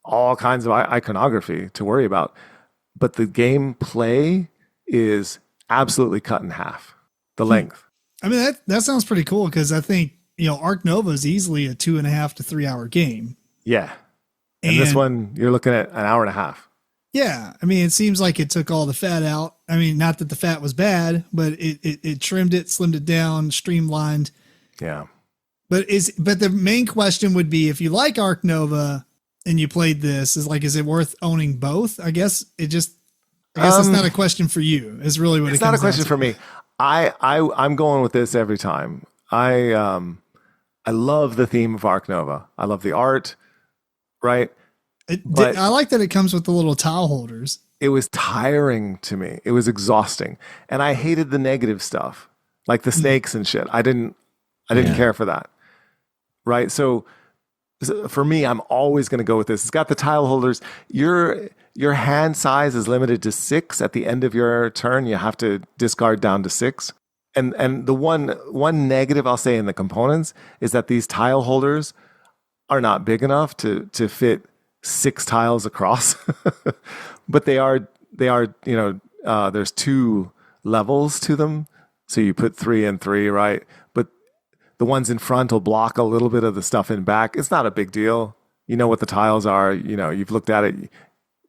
all kinds of iconography to worry about. But the gameplay is absolutely cut in half, the length. I mean, that sounds pretty cool because I think, Ark Nova is easily a 2.5 to 3 hour game. Yeah. And this one, you're looking at an hour and a half. Yeah. I mean, it seems like it took all the fat out. I mean, not that the fat was bad, but it trimmed it, slimmed it down, streamlined. Yeah. But the main question would be, if you like Ark Nova and you played this, is it worth owning both? I guess it's not a question for you. Is really what it's not a question for me. I'm going with this every time. I love the theme of Ark Nova. I love the art, right? I like that it comes with the little towel holders. It was tiring to me. It was exhausting. And I hated the negative stuff, like the snakes and shit. I didn't care for that. Right? So for me, I'm always going to go with this. It's got the tile holders. Your hand size is limited to 6. At the end of your turn, you have to discard down to 6. And the one negative I'll say in the components is that these tile holders are not big enough to fit 6 tiles across. But they are there's 2 levels to them. So you put 3 and 3, right? But the ones in front will block a little bit of the stuff in back. It's not a big deal. You know what the tiles are. You've looked at it.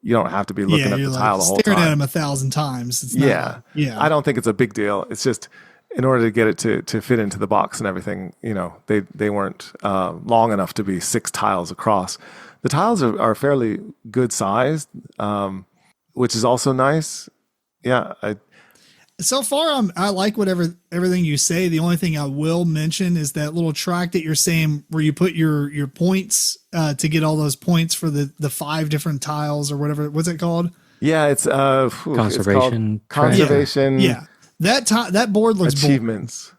You don't have to be looking at the tile the whole time. Staring at them 1,000 times. It's not, yeah. I don't think it's a big deal. It's just in order to get it to fit into the box and everything, they weren't long enough to be 6 tiles across. The tiles are fairly good sized, which is also nice. Yeah. So far, I like everything you say. The only thing I will mention is that little track that you're saying where you put your points to get all those points for the 5 different tiles or whatever. What's it called? Yeah, it's conservation. It's conservation. Yeah. That board looks achievements.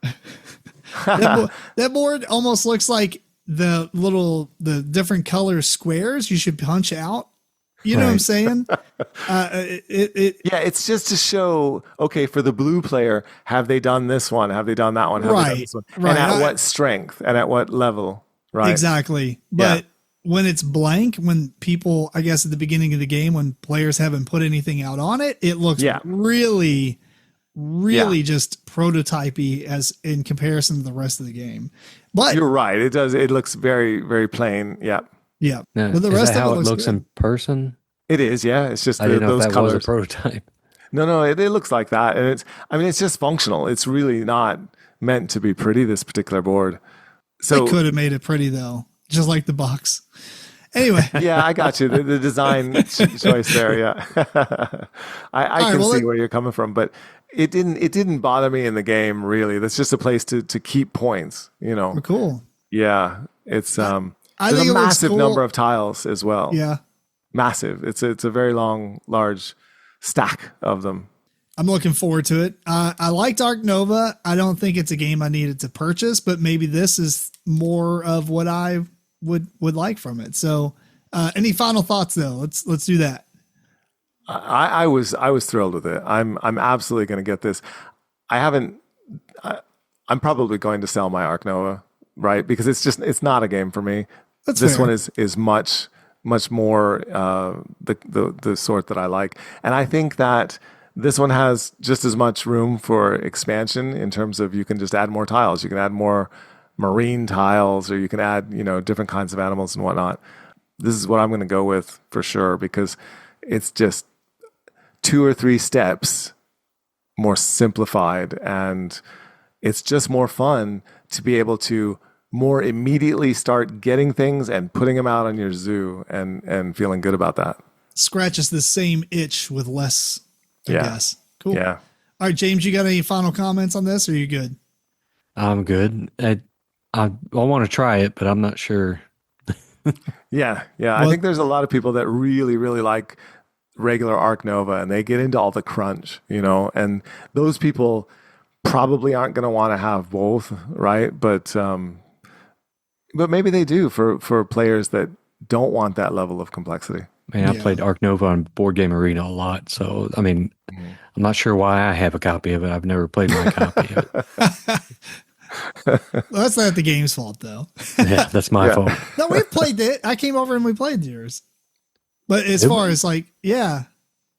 That board almost looks like the different color squares you should punch out. You know what I'm saying? It's just to show, okay, for the blue player, have they done this one? Have they done that one? Have they done this one? Right. And at what strength and at what level? Right. Exactly. But when it's blank, when people, I guess at the beginning of the game, when players haven't put anything out on it, it looks really just prototypey as in comparison to the rest of the game. But you're right. It does. It looks very, very plain. Yeah. Yeah. Now, but the is rest that of how it looks in person? It is. Yeah. It's just I didn't know those if that colors. was a prototype. No, it looks like that. And it's just functional. It's really not meant to be pretty, this particular board. So they could have made it pretty though, just like the box. Anyway. Yeah, I got you. The design choice there. Yeah. I can see where you're coming from, but it didn't bother me in the game really. That's just a place to keep points, Cool. Yeah. It's, I there's think a it looks massive cool. number of tiles as well. Yeah. Massive. It's a very large stack of them. I'm looking forward to it. I liked Ark Nova. I don't think it's a game I needed to purchase, but maybe this is more of what I would like from it. So, any final thoughts though? Let's do that. I was thrilled with it. I'm absolutely going to get this. I'm probably going to sell my Ark Nova, right? Because it's not a game for me. That's this fair. one is much more the sort that I like, and I think that this one has just as much room for expansion in terms of you can just add more tiles. You can add more marine tiles, or you can add different kinds of animals and whatnot. This is what I'm going to go with for sure, because it's just 2 or 3 steps more simplified, and it's just more fun to be able to more immediately start getting things and putting them out on your zoo and feeling good about that. Scratches the same itch with less, I guess. Cool. Yeah. All right, James, you got any final comments on this, or are you good? I'm good. I want to try it, but I'm not sure. Yeah. I think there's a lot of people that really, really like regular Ark Nova, and they get into all the crunch, and those people probably aren't going to want to have both, right? But maybe they do for players that don't want that level of complexity. Man, I played Ark Nova on Board Game Arena a lot, so I mean, I'm not sure why I have a copy of it. I've never played my copy of it. Well, that's not the game's fault, though. Yeah, that's my fault. No, we played it. I came over and we played yours. But as far as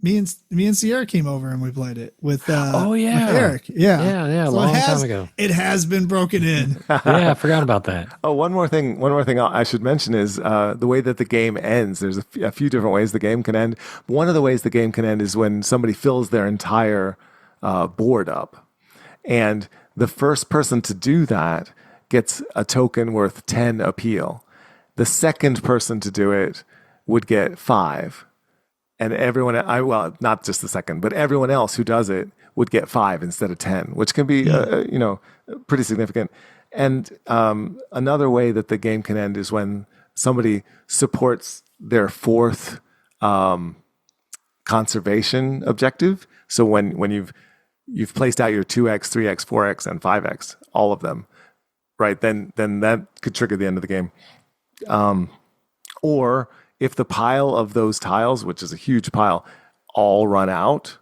me and Sierra came over and we played it with with Eric. Yeah, a So long time ago. It has been broken in. Yeah, I forgot about that. Oh, one more thing I should mention is the way that the game ends. There's a few different ways the game can end. One of the ways the game can end is when somebody fills their entire board up. And the first person to do that gets a token worth 10 appeal. The second person to do it would get 5. And everyone, not just the second, but everyone else who does it would get 5 instead of 10, which can be, pretty significant. And another way that the game can end is when somebody supports their 4th conservation objective. So when you've placed out your 2x, 3x, 4x, and 5x, all of them, right? Then that could trigger the end of the game. Or if the pile of those tiles, which is a huge pile, all run out,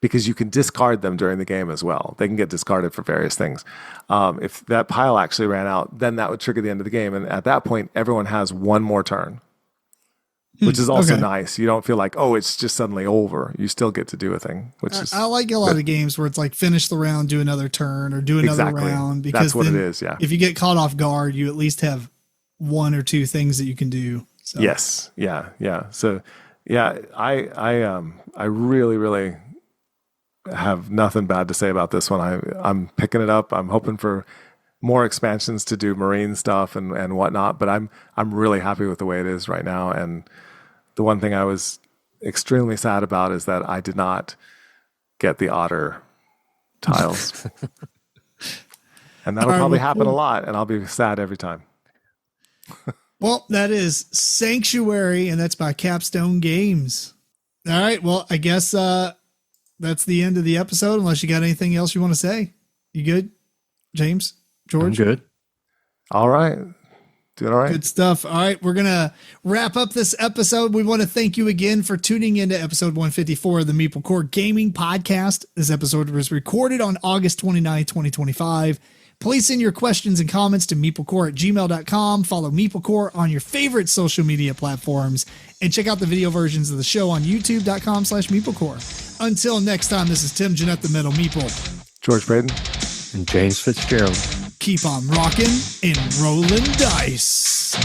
because you can discard them during the game as well. They can get discarded for various things. If that pile actually ran out, then that would trigger the end of the game. And at that point, everyone has one more turn, which is also nice. You don't feel like, oh, it's just suddenly over. You still get to do a thing, which is I like a lot of games where it's like finish the round, do another turn, or do another round. Because that's what it is, yeah. If you get caught off guard, you at least have one or two things that you can do. So. Yes. Yeah. So, yeah, I really, really have nothing bad to say about this one. I'm picking it up. I'm hoping for more expansions to do marine stuff and whatnot, but I'm really happy with the way it is right now. And the one thing I was extremely sad about is that I did not get the otter tiles. And that'll probably happen a lot, and I'll be sad every time. Well, that is Sanctuary, and that's by Capstone Games. All right. Well, I guess that's the end of the episode, unless you got anything else you want to say. You good, James? George? I'm good. All right. Doing all right. Good stuff. All right. We're going to wrap up this episode. We want to thank you again for tuning into episode 154 of the MeepleCore Gaming Podcast. This episode was recorded on August 29, 2025. Please send your questions and comments to meeplecore@gmail.com. Follow MeepleCore on your favorite social media platforms, and check out the video versions of the show on youtube.com/MeepleCore. Until next time, this is Tim Jennette, the Metal Meeple. George Breden. And James Fitzgerald. Keep on rocking and rolling dice.